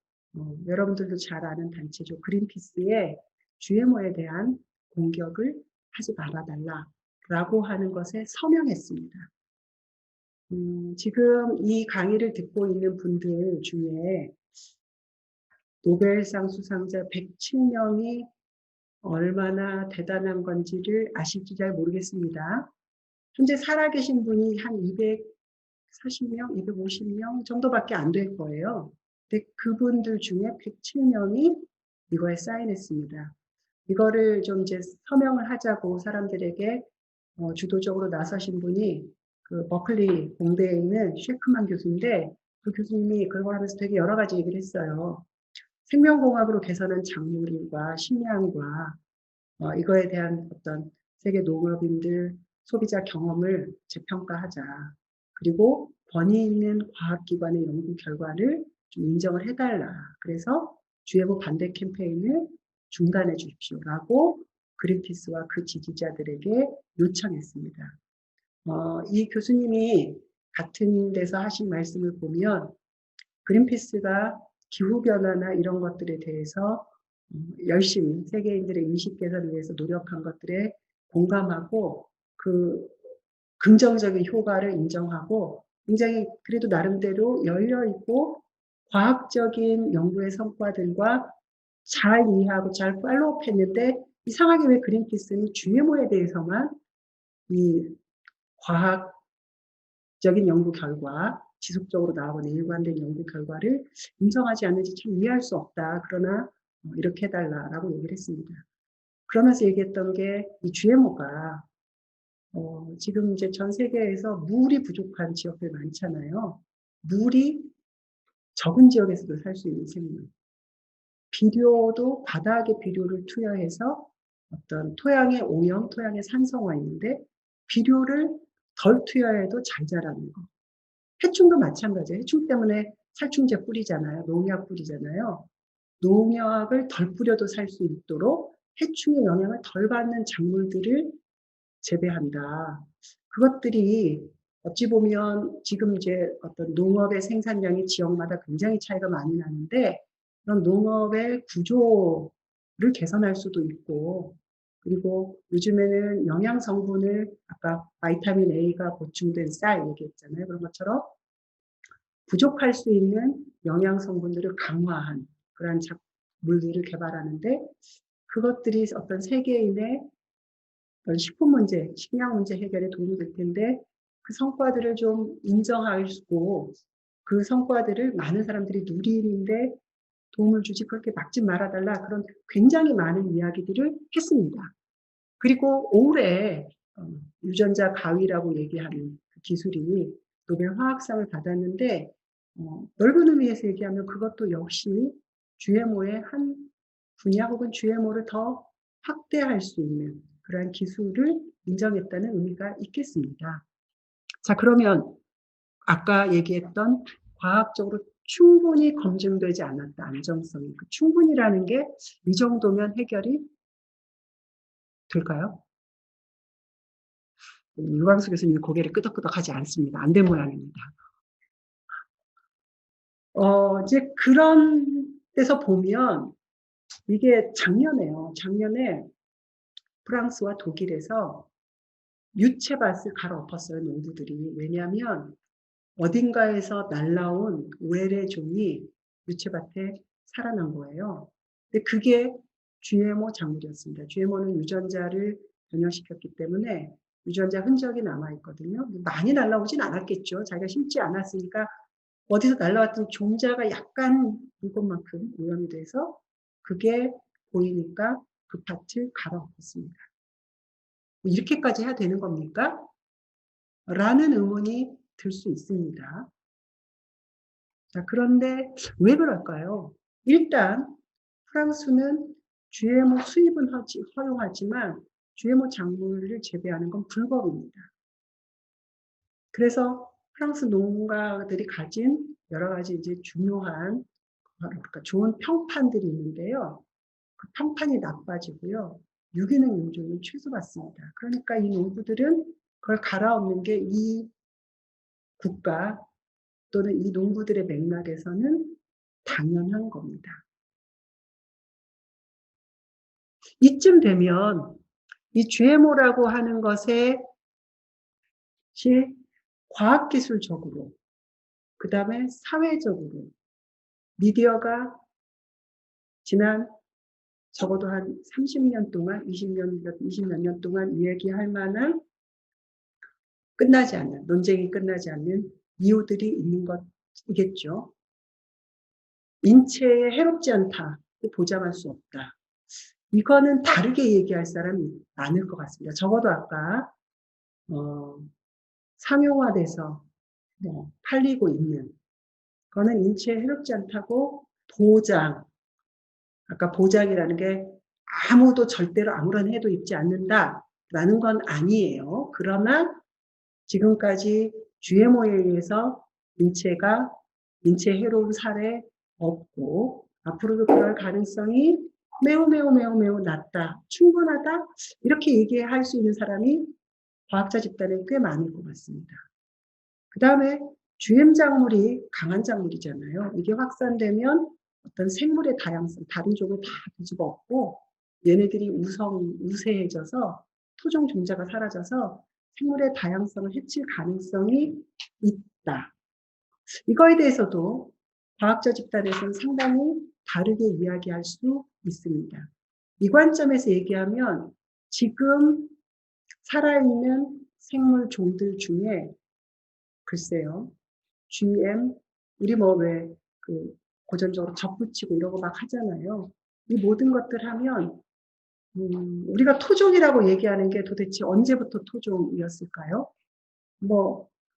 여러분들도 잘 아는 단체죠. 그린피스의 GMO에 대한 공격을 하지 말아달라라고 하는 것에 서명했습니다. 지금 이 강의를 듣고 있는 분들 중에 노벨상 수상자 107명이 얼마나 대단한 건지를 아실지 잘 모르겠습니다. 현재 살아계신 분이 한 240명, 250명 정도밖에 안 될 거예요. 근데 그분들 중에 107명이 이거에 사인했습니다. 이거를 좀 이제 서명을 하자고 사람들에게 주도적으로 나서신 분이 그 버클리 공대에 있는 쉐크만 교수인데 그 교수님이 그걸 하면서 되게 여러 가지 얘기를 했어요. 생명공학으로 개선한 작물과 식량과 이거에 대한 어떤 세계 농업인들, 소비자 경험을 재평가하자. 그리고 권위 있는 과학기관의 연구 결과를 좀 인정을 해달라. 그래서 GMO 반대 캠페인을 중단해 주십시오라고 그린피스와 그 지지자들에게 요청했습니다. 이 교수님이 같은 데서 하신 말씀을 보면 그린피스가 기후변화나 이런 것들에 대해서 열심히 세계인들의 인식 개선을 위해서 노력한 것들에 공감하고 그 긍정적인 효과를 인정하고 굉장히 그래도 나름대로 열려있고 과학적인 연구의 성과들과 잘 이해하고 잘 팔로우업 했는데 이상하게 왜 그린피스는 GMO에 대해서만 이 과학적인 연구 결과 지속적으로 나오는 일관된 연구 결과를 인정하지 않는지 참 이해할 수 없다. 그러나 이렇게 해달라라고 얘기를 했습니다. 그러면서 얘기했던 게 이 GMO가 지금 이제 전 세계에서 물이 부족한 지역들 많잖아요. 물이 적은 지역에서도 살 수 있는 생물. 비료도 바닥에 비료를 투여해서 어떤 토양의 오염, 토양의 산성화 있는데 비료를 덜 투여해도 잘 자라는 거. 해충도 마찬가지예요. 해충 때문에 살충제 뿌리잖아요. 농약 뿌리잖아요. 농약을 덜 뿌려도 살 수 있도록 해충의 영향을 덜 받는 작물들을 재배한다. 그것들이 어찌 보면 지금 이제 어떤 농업의 생산량이 지역마다 굉장히 차이가 많이 나는데 그런 농업의 구조를 개선할 수도 있고 그리고 요즘에는 영양 성분을 아까 바이타민 A가 보충된 쌀 얘기했잖아요. 그런 것처럼 부족할 수 있는 영양 성분들을 강화한 그런 작물들을 개발하는데 그것들이 어떤 세계인의 식품 문제, 식량 문제 해결에 도움이 될 텐데 그 성과들을 좀 인정하고 그 성과들을 많은 사람들이 누리는데 도움을 주지 그렇게 막지 말아달라 그런 굉장히 많은 이야기들을 했습니다. 그리고 올해 유전자 가위라고 얘기하는 그 기술이 노벨 화학상을 받았는데 넓은 의미에서 얘기하면 그것도 역시 GMO의 한 분야 혹은 GMO를 더 확대할 수 있는 그러한 기술을 인정했다는 의미가 있겠습니다. 자, 그러면 아까 얘기했던 과학적으로 충분히 검증되지 않았다. 안정성이. 그 충분이라는 게 이 정도면 해결이 될까요? 유광수 교수님이 고개를 끄덕끄덕하지 않습니다. 안 된 모양입니다. 이제 그런 데서 보면 이게 작년에요. 작년에 프랑스와 독일에서 유채밭을 갈아엎었어요. 농부들이. 왜냐하면 어딘가에서 날라온 외래 종이 유채밭에 살아난 거예요. 근데 그게 GMO 작물이었습니다. GMO는 유전자를 변형시켰기 때문에 유전자 흔적이 남아있거든요. 많이 날라오진 않았겠죠. 자기가 심지 않았으니까 어디서 날라왔던 종자가 약간 이것만큼 오염이 돼서 그게 보이니까 그 파트 갈아엎었습니다. 이렇게까지 해야 되는 겁니까? 라는 의문이 들 수 있습니다. 자, 그런데 왜 그럴까요? 일단 프랑스는 GMO 수입은 허용하지만 GMO 작물을 재배하는 건 불법입니다. 그래서 프랑스 농가들이 가진 여러 가지 이제 중요한 그러니까 좋은 평판들이 있는데요. 그 평판이 나빠지고요. 유기농 용종은 취소받습니다. 그러니까 이 농부들은 그걸 갈아엎는 게 이 국가 또는 이 농부들의 맥락에서는 당연한 겁니다. 이쯤 되면 이 GMO라고 하는 것에 과학기술적으로 그 다음에 사회적으로 미디어가 지난 적어도 한 30년 동안 20몇 년 동안 이야기할 만한 논쟁이 끝나지 않는 이유들이 있는 것이겠죠. 인체에 해롭지 않다. 보장할 수 없다. 이거는 다르게 얘기할 사람이 많을 것 같습니다. 적어도 아까 상용화돼서 팔리고 있는 그거는 인체에 해롭지 않다고 아까 보장이라는 게 아무도 절대로 아무런 해도 입지 않는다라는 건 아니에요. 그러나 지금까지 GMO에 의해서 인체에 해로운 사례 없고 앞으로도 그럴 가능성이 매우 낮다, 충분하다 이렇게 얘기할 수 있는 사람이 과학자 집단에 꽤 많을 것 같습니다. 그 다음에 GM 작물이 강한 작물이잖아요. 이게 확산되면 어떤 생물의 다양성, 다른 종을 다 뒤집어 엎고 얘네들이 우세해져서 토종 종자가 사라져서 생물의 다양성을 해칠 가능성이 있다. 이거에 대해서도 과학자 집단에서는 상당히 다르게 이야기할 수 있습니다. 이 관점에서 얘기하면 지금 살아있는 생물 종들 중에 글쎄요, GM, 우리 고전적으로 접붙이고 이러고 막 하잖아요. 이 모든 것들 하면 우리가 토종이라고 얘기하는 게 도대체 언제부터 토종이었을까요?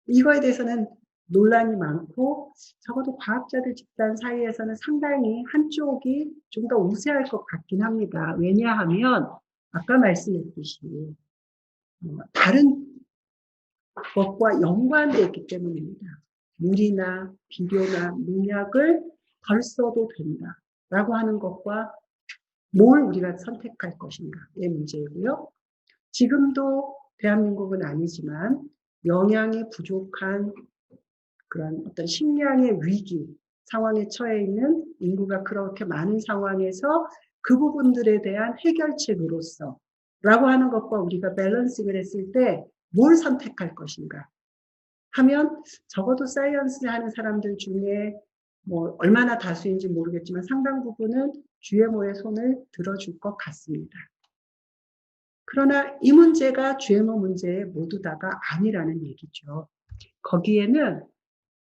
이거에 대해서는 논란이 많고 적어도 과학자들 집단 사이에서는 상당히 한쪽이 좀 더 우세할 것 같긴 합니다. 왜냐하면 아까 말씀했듯이 다른 것과 연관되어 있기 때문입니다. 물이나 비료나 농약을 덜 써도 된다라고 하는 것과 뭘 우리가 선택할 것인가의 문제이고요. 지금도 대한민국은 아니지만 영양이 부족한 그런 어떤 식량의 위기 상황에 처해 있는 인구가 그렇게 많은 상황에서 그 부분들에 대한 해결책으로서 라고 하는 것과 우리가 밸런싱을 했을 때 뭘 선택할 것인가 하면 적어도 사이언스 하는 사람들 중에 얼마나 다수인지 모르겠지만 상당 부분은 GMO의 손을 들어줄 것 같습니다. 그러나 이 문제가 GMO 문제의 모두 다가 아니라는 얘기죠. 거기에는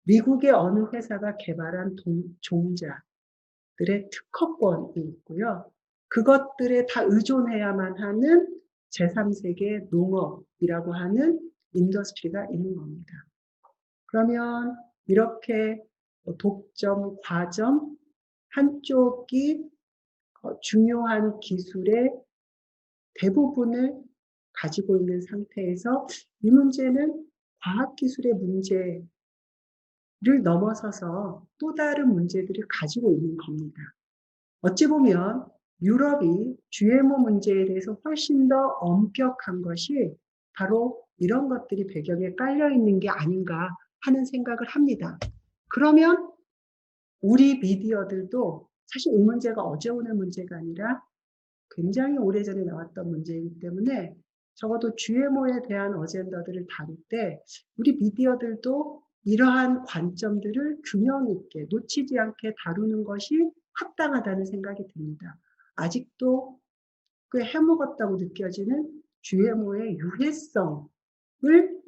미국의 어느 회사가 개발한 종자들의 특허권이 있고요. 그것들에 다 의존해야만 하는 제3세계 농업이라고 하는 인더스트리가 있는 겁니다. 그러면 이렇게 독점, 과점 한쪽이 중요한 기술의 대부분을 가지고 있는 상태에서 이 문제는 과학기술의 문제를 넘어서서 또 다른 문제들을 가지고 있는 겁니다. 어찌 보면 유럽이 GMO 문제에 대해서 훨씬 더 엄격한 것이 바로 이런 것들이 배경에 깔려 있는 게 아닌가 하는 생각을 합니다. 그러면 우리 미디어들도 사실 이 문제가 어제 오늘 문제가 아니라 굉장히 오래전에 나왔던 문제이기 때문에 적어도 GMO에 대한 어젠다들을 다룰 때 우리 미디어들도 이러한 관점들을 균형 있게 놓치지 않게 다루는 것이 합당하다는 생각이 듭니다. 아직도 꽤 해먹었다고 느껴지는 GMO의 유해성을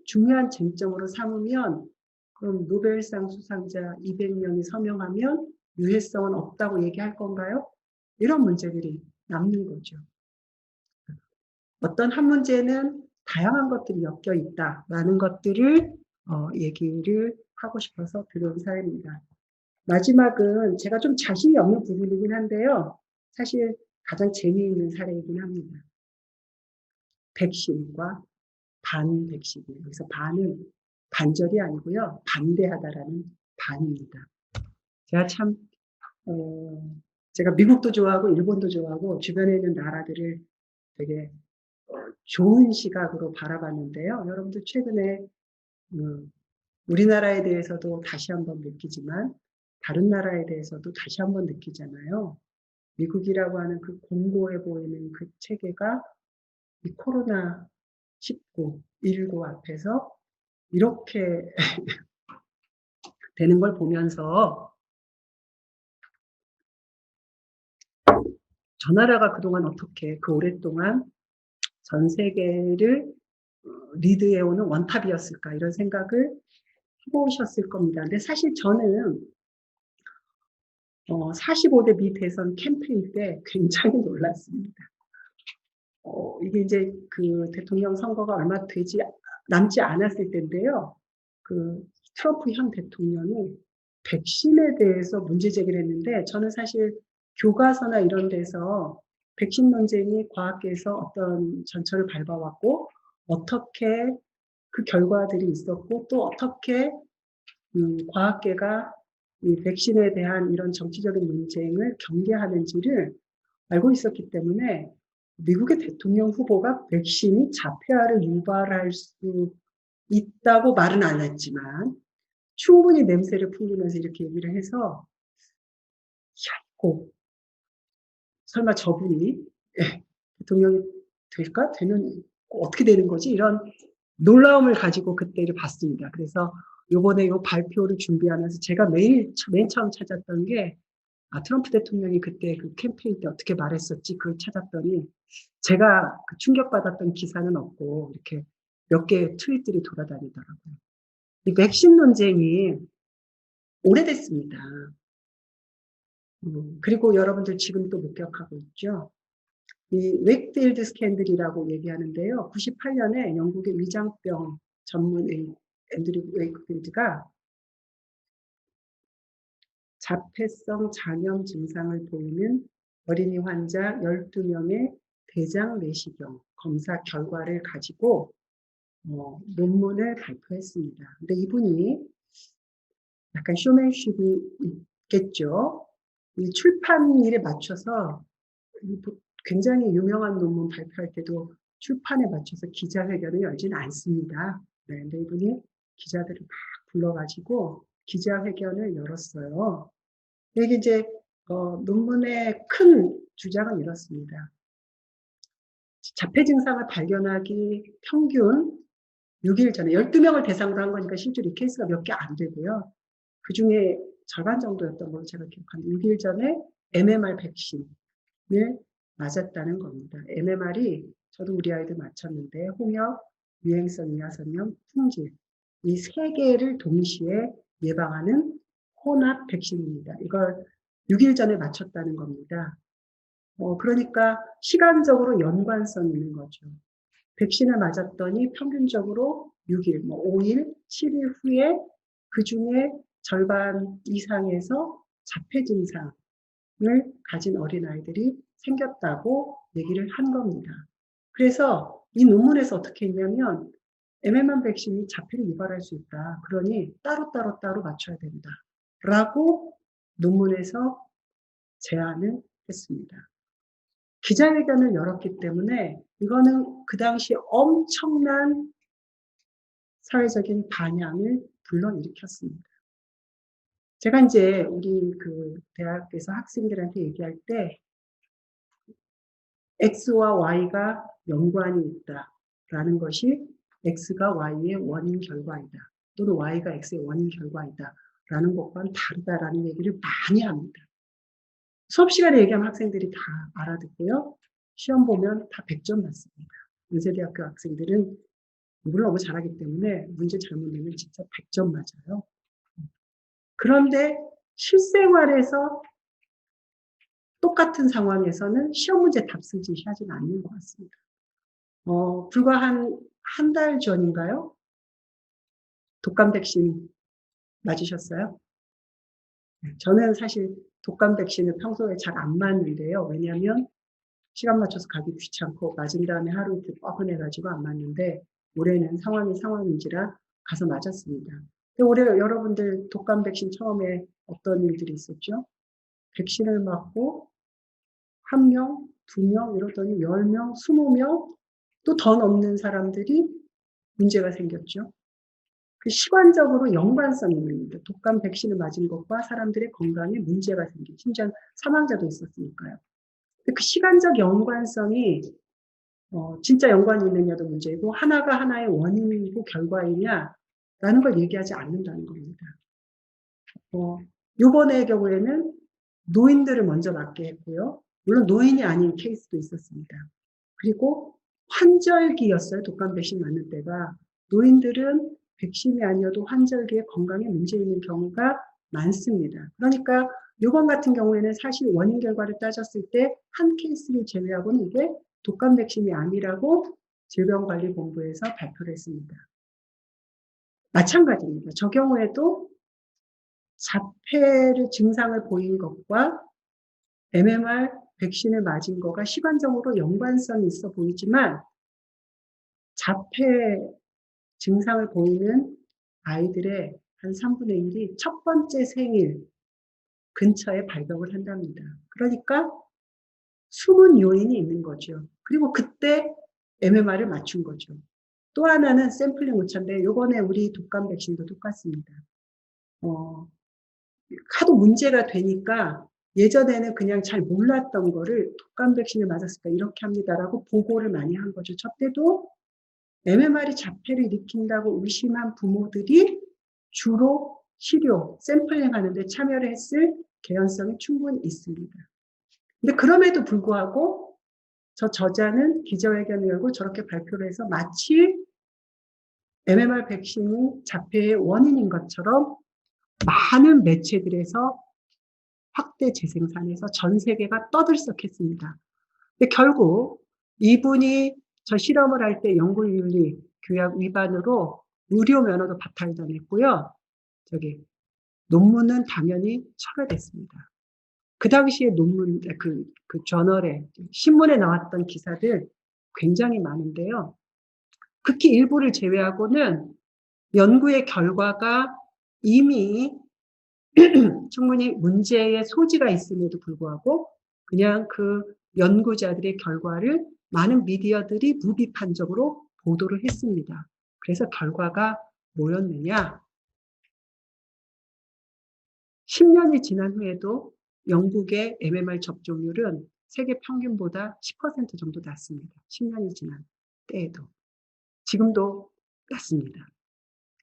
중요한 쟁점으로 삼으면 그럼 노벨상 수상자 200명이 서명하면 유해성은 없다고 얘기할 건가요? 이런 문제들이 남는 거죠. 어떤 한 문제는 다양한 것들이 엮여 있다라는 것들을 얘기를 하고 싶어서 들어온 사연입니다. 마지막은 제가 좀 자신이 없는 부분이긴 한데요. 사실 가장 재미있는 사례이긴 합니다. 백신과 반백신. 여기서 반은 반절이 아니고요. 반대하다라는 반입니다. 제가 참 제가 미국도 좋아하고 일본도 좋아하고 주변에 있는 나라들을 되게 좋은 시각으로 바라봤는데요. 여러분들 최근에 우리나라에 대해서도 다시 한번 느끼지만 다른 나라에 대해서도 다시 한번 느끼잖아요. 미국이라고 하는 그 공고해 보이는 그 체계가 이 코로나 19 앞에서 이렇게 되는 걸 보면서 저 나라가 그동안 어떻게 그 오랫동안 전 세계를 리드해오는 원탑이었을까 이런 생각을 해보셨을 겁니다. 근데 사실 저는 45대 미 대선 캠페인 때 굉장히 놀랐습니다. 이게 이제 그 대통령 선거가 얼마 남지 않았을 때인데요. 그 트럼프 현 대통령이 백신에 대해서 문제 제기를 했는데 저는 사실 교과서나 이런 데서 백신 논쟁이 과학계에서 어떤 전철을 밟아왔고 어떻게 그 결과들이 있었고 또 어떻게 과학계가 이 백신에 대한 이런 정치적인 논쟁을 경계하는지를 알고 있었기 때문에 미국의 대통령 후보가 백신이 자폐아를 유발할 수 있다고 말은 안 했지만 충분히 냄새를 풍기면서 이렇게 얘기를 해서 고 설마 저분이 대통령이 될까? 되면 어떻게 되는 거지? 이런 놀라움을 가지고 그때를 봤습니다. 그래서 요번에 요 발표를 준비하면서 제가 맨 처음 찾았던 게 트럼프 대통령이 그때 그 캠페인 때 어떻게 말했었지? 그걸 찾았더니 제가 그 충격받았던 기사는 없고 이렇게 몇 개의 트윗들이 돌아다니더라고요. 이 백신 논쟁이 오래됐습니다. 그리고 여러분들 지금 또 목격하고 있죠. 이 웨이크필드 스캔들이라고 얘기하는데요. 98년에 영국의 위장병 전문의 앤드류 웨이크필드가 자폐성 장염 증상을 보이는 어린이 환자 12명의 대장 내시경 검사 결과를 가지고 논문을 발표했습니다. 근데 이분이 약간 쇼맨십이 있겠죠. 이 출판일에 맞춰서 굉장히 유명한 논문 발표할 때도 출판에 맞춰서 기자회견을 열지는 않습니다. 네, 근데 이분이 기자들을 막 불러가지고 기자회견을 열었어요. 이게 이제 논문의 큰 주장은 이렇습니다. 자폐 증상을 발견하기 평균 6일 전에 12명을 대상으로 한 거니까 실제로 이 케이스가 몇 개 안 되고요. 그 중에 절반 정도였던 걸로 제가 기억합니다. 6일 전에 MMR 백신을 맞았다는 겁니다. MMR이 저도 우리 아이들 맞췄는데 홍역, 유행성 이하선염, 풍질 이 세 개를 동시에 예방하는 혼합 백신입니다. 이걸 6일 전에 맞췄다는 겁니다. 그러니까 시간적으로 연관성이 있는 거죠. 백신을 맞았더니 평균적으로 6일, 5일, 7일 후에 그 중에 절반 이상에서 자폐 증상을 가진 어린아이들이 생겼다고 얘기를 한 겁니다. 그래서 이 논문에서 어떻게 했냐면 MMR 백신이 자폐를 유발할 수 있다. 그러니 따로 맞춰야 된다. 라고 논문에서 제안을 했습니다. 기자회견을 열었기 때문에 이거는 그 당시 엄청난 사회적인 반향을 불러일으켰습니다. 제가 이제 우리 그 대학에서 학생들한테 얘기할 때 X와 Y가 연관이 있다라는 것이 X가 Y의 원인 결과이다. 또는 Y가 X의 원인 결과이다. 라는 것과는 다르다라는 얘기를 많이 합니다. 수업 시간에 얘기하면 학생들이 다 알아듣고요. 시험 보면 다 100점 맞습니다. 연세대학교 학생들은 공부를 너무 잘하기 때문에 문제 잘못 내면 진짜 100점 맞아요. 그런데 실생활에서 똑같은 상황에서는 시험 문제 답 쓰지 하지는 않는 것 같습니다. 불과 한 달 전인가요? 독감 백신 맞으셨어요? 저는 사실 독감 백신을 평소에 잘 안 맞는데요. 왜냐하면 시간 맞춰서 가기 귀찮고 맞은 다음에 하루 이틀 뻐근해가지고 안 맞는데 올해는 상황이 상황인지라 가서 맞았습니다. 근데 올해 여러분들 독감 백신 처음에 어떤 일들이 있었죠? 백신을 맞고 1명, 2명 이러더니 10명, 20명 또 더 넘는 사람들이 문제가 생겼죠. 그 시관적으로 연관성이 있는 독감 백신을 맞은 것과 사람들의 건강에 문제가 생긴 심지어 사망자도 있었으니까요. 그 시간적 연관성이 진짜 연관이 있느냐도 문제고 하나가 하나의 원인이고 결과이냐라는 걸 얘기하지 않는다는 겁니다. 이번의 경우에는 노인들을 먼저 맞게 했고요. 물론 노인이 아닌 케이스도 있었습니다. 그리고 환절기였어요. 독감 백신 맞는 때가. 노인들은 백신이 아니어도 환절기에 건강에 문제 있는 경우가 많습니다. 그러니까 이번 같은 경우에는 사실 원인 결과를 따졌을 때 한 케이스를 제외하고는 이게 독감 백신이 아니라고 질병관리본부에서 발표를 했습니다. 마찬가지입니다. 저 경우에도 자폐를 증상을 보인 것과 MMR 백신을 맞은 거가 시간적으로 연관성이 있어 보이지만 자폐 증상을 보이는 아이들의 한 3분의 1이 첫 번째 생일 근처에 발병을 한답니다. 그러니까 숨은 요인이 있는 거죠. 그리고 그때 MMR을 맞춘 거죠. 또 하나는 샘플링 오차인데 이번에 우리 독감 백신도 똑같습니다. 하도 문제가 되니까 예전에는 그냥 잘 몰랐던 거를 독감 백신을 맞았을까 이렇게 합니다라고 보고를 많이 한 거죠. 저 때도 MMR이 자폐를 일으킨다고 의심한 부모들이 주로 치료, 샘플링 하는데 참여를 했을 개연성이 충분히 있습니다. 근데 그럼에도 불구하고 저 저자는 기자회견을 열고 저렇게 발표를 해서 마치 MMR 백신이 자폐의 원인인 것처럼 많은 매체들에서 확대 재생산해서 전 세계가 떠들썩했습니다. 근데 결국 이분이 저 실험을 할 때 연구윤리 규약 위반으로 의료 면허도 박탈당했고요. 논문은 당연히 철회됐습니다. 그 당시에 논문, 그 저널에, 신문에 나왔던 기사들 굉장히 많은데요. 극히 일부를 제외하고는 연구의 결과가 이미 충분히 문제의 소지가 있음에도 불구하고 그냥 그 연구자들의 결과를 많은 미디어들이 무비판적으로 보도를 했습니다. 그래서 결과가 뭐였느냐? 10년이 지난 후에도 영국의 MMR 접종률은 세계 평균보다 10% 정도 낮습니다. 10년이 지난 때에도. 지금도 낮습니다.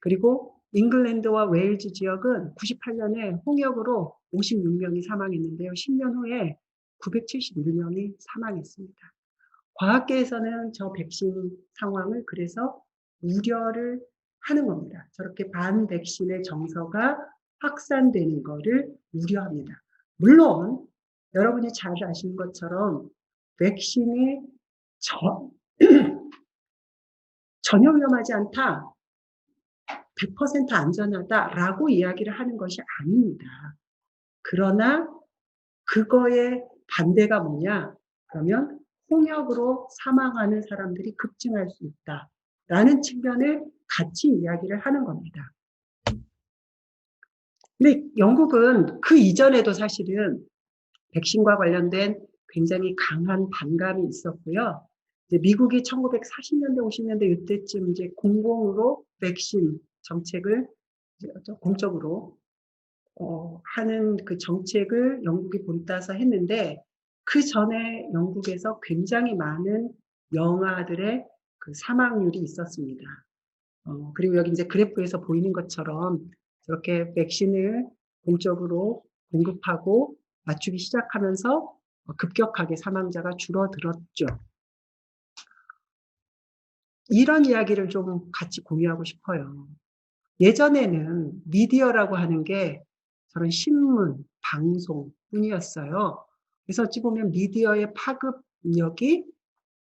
그리고 잉글랜드와 웨일즈 지역은 98년에 홍역으로 56명이 사망했는데요. 10년 후에 971명이 사망했습니다. 과학계에서는 저 백신 상황을 그래서 우려를 하는 겁니다. 저렇게 반백신의 정서가 확산되는 것을 우려합니다. 물론 여러분이 잘 아시는 것처럼 백신이 전혀 위험하지 않다. 100% 안전하다라고 이야기를 하는 것이 아닙니다. 그러나 그거의 반대가 뭐냐? 그러면 홍역으로 사망하는 사람들이 급증할 수 있다라는 측면을 같이 이야기를 하는 겁니다. 근데 영국은 그 이전에도 사실은 백신과 관련된 굉장히 강한 반감이 있었고요. 이제 미국이 1940년대, 50년대 이때쯤 이제 공공으로 백신 정책을 공적으로 하는 그 정책을 영국이 본따서 했는데 그 전에 영국에서 굉장히 많은 영아들의 그 사망률이 있었습니다. 그리고 여기 이제 그래프에서 보이는 것처럼 저렇게 백신을 공적으로 공급하고 맞추기 시작하면서 급격하게 사망자가 줄어들었죠. 이런 이야기를 좀 같이 공유하고 싶어요. 예전에는 미디어라고 하는 게 저런 신문, 방송 뿐이었어요. 그래서 어찌 보면 미디어의 파급력이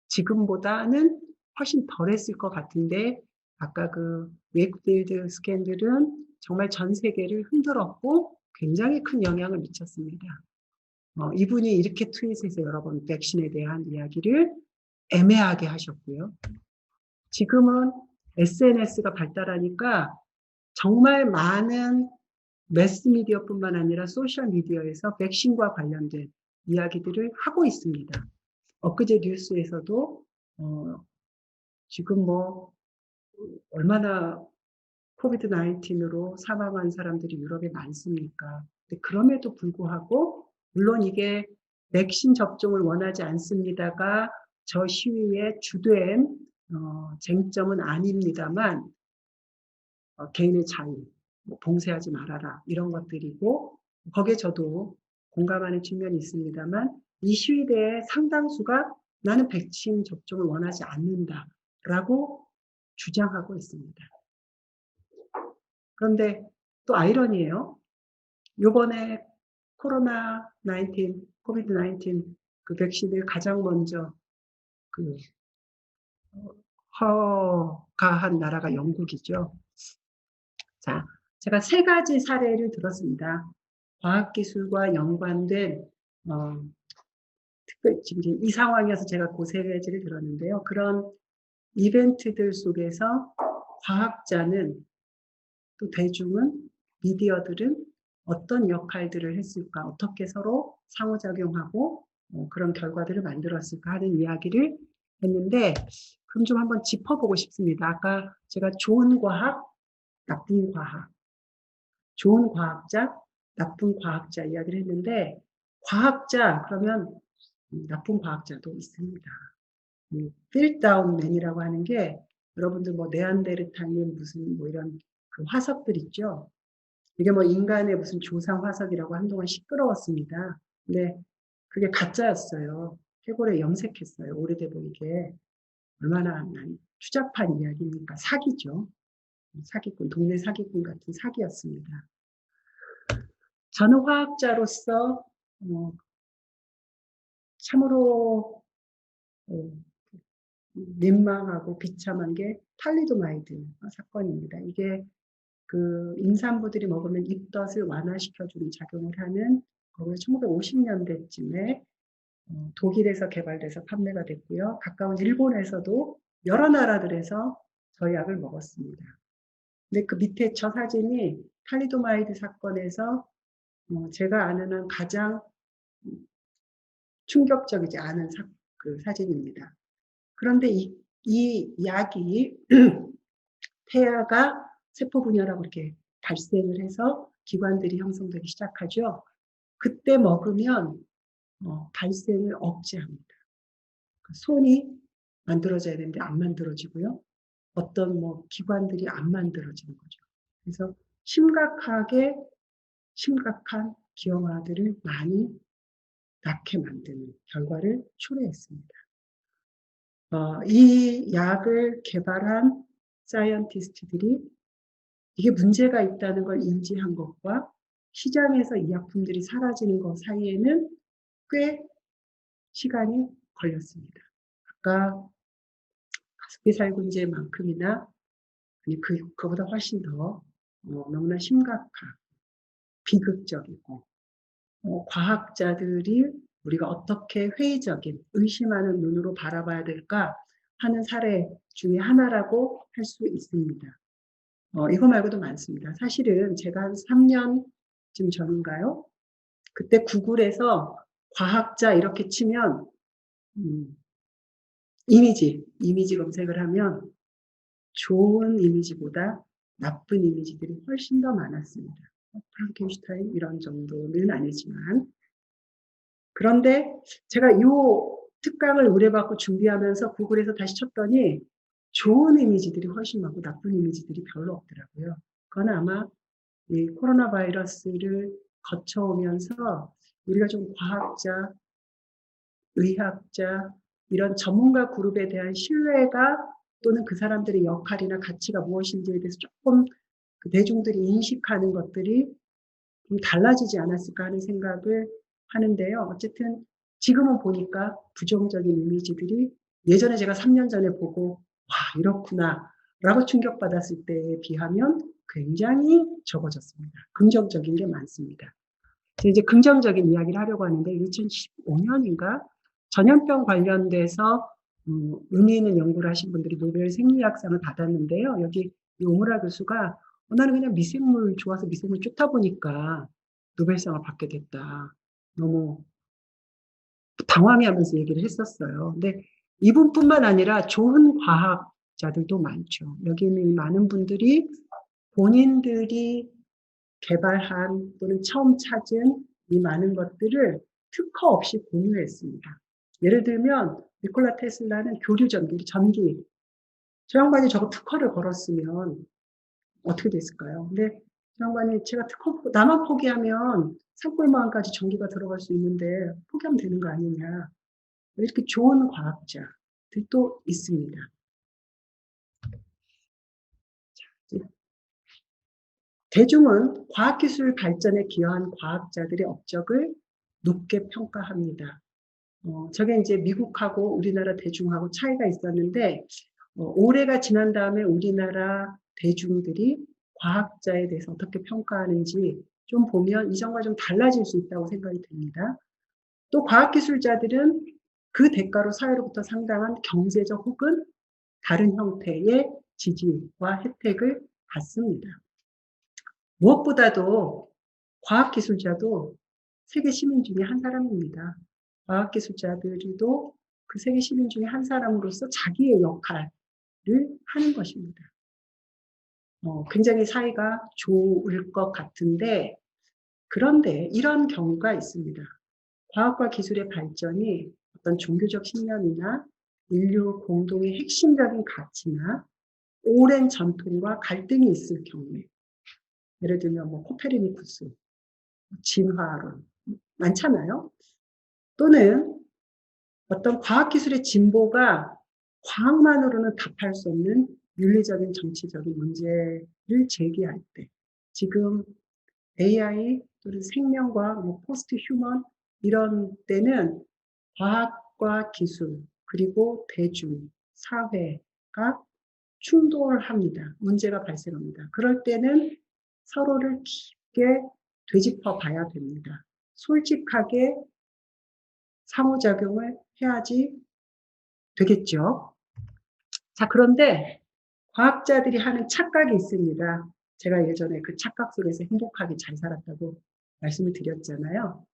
지금보다는 훨씬 덜했을 것 같은데 아까 그 웨이크필드 스캔들은 정말 전 세계를 흔들었고 굉장히 큰 영향을 미쳤습니다. 이분이 이렇게 트윗에서 여러 번 백신에 대한 이야기를 애매하게 하셨고요. 지금은 SNS가 발달하니까 정말 많은 매스미디어뿐만 아니라 소셜미디어에서 백신과 관련된 이야기들을 하고 있습니다. 엊그제 뉴스에서도 지금 뭐 얼마나 코비드 19으로 사망한 사람들이 유럽에 많습니까? 근데 그럼에도 불구하고 물론 이게 백신 접종을 원하지 않습니다가 저 시위의 주된 쟁점은 아닙니다만 개인의 자유, 뭐 봉쇄하지 말아라 이런 것들이고 거기에 저도 공감하는 측면이 있습니다만 이 시위대의 상당수가 나는 백신 접종을 원하지 않는다라고 주장하고 있습니다. 그런데 또 아이러니예요. 요번에 코로나 19, 코비드 19 그 백신을 가장 먼저 그 허가한 나라가 영국이죠. 자, 제가 세 가지 사례를 들었습니다. 과학기술과 연관된 지금 이 상황이어서 제가 그 세 가지를 들었는데요. 그런 이벤트들 속에서 과학자는 또 대중은 미디어들은 어떤 역할들을 했을까, 어떻게 서로 상호작용하고 그런 결과들을 만들었을까 하는 이야기를 했는데 그럼 좀 한번 짚어보고 싶습니다. 아까 제가 좋은 과학, 나쁜 과학, 좋은 과학자, 나쁜 과학자 이야기를 했는데 과학자 그러면 나쁜 과학자도 있습니다. 필다운맨이라고 하는 게 여러분들 뭐 네안데르탈린 무슨 뭐 이런 그 화석들 있죠. 이게 뭐 인간의 무슨 조상 화석이라고 한동안 시끄러웠습니다. 근데 그게 가짜였어요. 해골에 염색했어요. 오래돼 보이게. 얼마나 추잡한 이야기입니까? 사기죠. 사기꾼, 동네 사기꾼 같은 사기였습니다. 저는 화학자로서 참으로 민망하고 비참한 게 탈리도마이드 사건입니다. 이게 그 임산부들이 먹으면 입덧을 완화시켜주는 작용을 하는 거기 1950년대쯤에 독일에서 개발돼서 판매가 됐고요. 가까운 일본에서도 여러 나라들에서 저 약을 먹었습니다. 근데 그 밑에 저 사진이 탈리도마이드 사건에서 제가 아는 한 가장 충격적이지 않은 그 사진입니다. 그런데 이 약이 폐하가 세포 분열하고 이렇게 발생을 해서 기관들이 형성되기 시작하죠. 그때 먹으면 발생을 억제합니다. 손이 만들어져야 되는데 안 만들어지고요. 어떤 뭐 기관들이 안 만들어지는 거죠. 그래서 심각한 기형아들을 많이 낳게 만드는 결과를 초래했습니다. 이 약을 개발한 사이언티스트들이 이게 문제가 있다는 걸 인지한 것과 시장에서 이 약품들이 사라지는 것 사이에는 꽤 시간이 걸렸습니다. 아까 가습기살균제만큼이나 그거보다 훨씬 더 너무나 심각한 비극적이고 과학자들이 우리가 어떻게 회의적인 의심하는 눈으로 바라봐야 될까 하는 사례 중에 하나라고 할 수 있습니다. 이거 말고도 많습니다. 사실은 제가 한 3년쯤 전인가요? 그때 구글에서 과학자 이렇게 치면 이미지 검색을 하면 좋은 이미지보다 나쁜 이미지들이 훨씬 더 많았습니다. 프랑켄슈타인 이런 정도는 아니지만 그런데 제가 이 특강을 의뢰받고 준비하면서 구글에서 다시 쳤더니 좋은 이미지들이 훨씬 많고 나쁜 이미지들이 별로 없더라고요. 그건 아마 이 코로나 바이러스를 거쳐오면서 우리가 좀 과학자, 의학자 이런 전문가 그룹에 대한 신뢰가 또는 그 사람들의 역할이나 가치가 무엇인지에 대해서 조금 그 대중들이 인식하는 것들이 좀 달라지지 않았을까 하는 생각을 하는데요. 어쨌든 지금은 보니까 부정적인 이미지들이 예전에 제가 3년 전에 보고 와 이렇구나 라고 충격받았을 때에 비하면 굉장히 적어졌습니다. 긍정적인 게 많습니다. 이제 긍정적인 이야기를 하려고 하는데 2015년인가 전염병 관련돼서 의미 있는 연구를 하신 분들이 노벨 생리학상을 받았는데요. 여기 오무라 교수가 나는 그냥 미생물 좋아서 미생물 쫓다 보니까 노벨상을 받게 됐다. 너무 당황해하면서 얘기를 했었어요. 근데 이분뿐만 아니라 좋은 과학자들도 많죠. 여기 있는 많은 분들이 본인들이 개발한 또는 처음 찾은 이 많은 것들을 특허 없이 공유했습니다. 예를 들면 니콜라 테슬라는 교류 전기, 저 양반이 저거 특허를 걸었으면 어떻게 됐을까요? 근데 저 양반이 제가 특허 나만 포기하면 산골마을까지 전기가 들어갈 수 있는데 포기하면 되는 거 아니냐. 이렇게 좋은 과학자들도 있습니다. 대중은 과학기술 발전에 기여한 과학자들의 업적을 높게 평가합니다. 저게 이제 미국하고 우리나라 대중하고 차이가 있었는데, 올해가 지난 다음에 우리나라 대중들이 과학자에 대해서 어떻게 평가하는지 좀 보면 이전과 좀 달라질 수 있다고 생각이 듭니다. 또 과학기술자들은 그 대가로 사회로부터 상당한 경제적 혹은 다른 형태의 지지와 혜택을 받습니다. 무엇보다도 과학기술자도 세계 시민 중에 한 사람입니다. 과학기술자들도 그 세계 시민 중에 한 사람으로서 자기의 역할을 하는 것입니다. 굉장히 사이가 좋을 것 같은데, 그런데 이런 경우가 있습니다. 과학과 기술의 발전이 어떤 종교적 신념이나 인류 공동의 핵심적인 가치나 오랜 전통과 갈등이 있을 경우에, 예를 들면 코페르니쿠스, 진화론 많잖아요. 또는 어떤 과학기술의 진보가 과학만으로는 답할 수 없는 윤리적인 정치적인 문제를 제기할 때, 지금 AI 또는 생명과 포스트 휴먼 이런 때는 과학과 기술 그리고 대중, 사회가 충돌합니다. 문제가 발생합니다. 그럴 때는 서로를 깊게 되짚어 봐야 됩니다. 솔직하게 상호작용을 해야지 되겠죠. 자, 그런데 과학자들이 하는 착각이 있습니다. 제가 예전에 그 착각 속에서 행복하게 잘 살았다고 말씀을 드렸잖아요.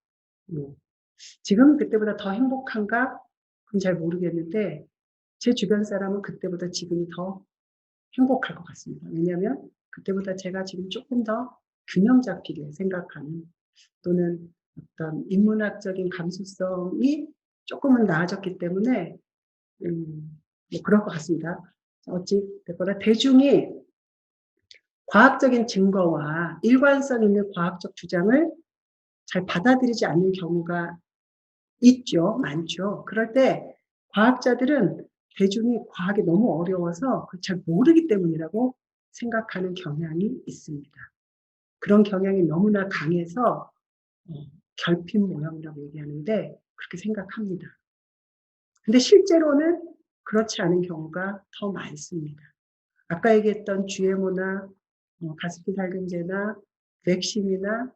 지금 그때보다 더 행복한가? 그건 잘 모르겠는데 제 주변 사람은 그때보다 지금이 더 행복할 것 같습니다. 왜냐하면 그때보다 제가 지금 조금 더 균형 잡히게 생각하는 또는 어떤 인문학적인 감수성이 조금은 나아졌기 때문에 그럴 것 같습니다. 어찌 됐거나 대중이 과학적인 증거와 일관성 있는 과학적 주장을 잘 받아들이지 않는 경우가 있죠. 많죠. 그럴 때 과학자들은 대중이 과학이 너무 어려워서 잘 모르기 때문이라고 생각하는 경향이 있습니다. 그런 경향이 너무나 강해서 결핍 모형이라고 얘기하는데 그렇게 생각합니다. 근데 실제로는 그렇지 않은 경우가 더 많습니다. 아까 얘기했던 GMO나 가습기 살균제나 백신이나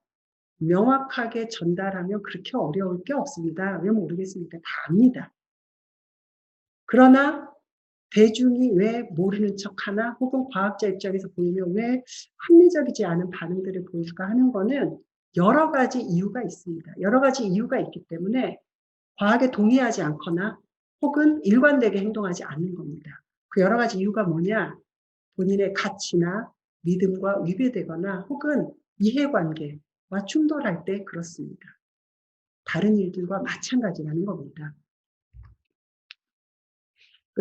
명확하게 전달하면 그렇게 어려울 게 없습니다. 왜 모르겠습니까? 다 압니다. 그러나 대중이 왜 모르는 척하나 혹은 과학자 입장에서 보이면 왜 합리적이지 않은 반응들을 보일까 하는 거는 여러 가지 이유가 있습니다. 여러 가지 이유가 있기 때문에 과학에 동의하지 않거나 혹은 일관되게 행동하지 않는 겁니다. 그 여러 가지 이유가 뭐냐? 본인의 가치나 믿음과 위배되거나 혹은 이해관계와 충돌할 때 그렇습니다. 다른 일들과 마찬가지라는 겁니다.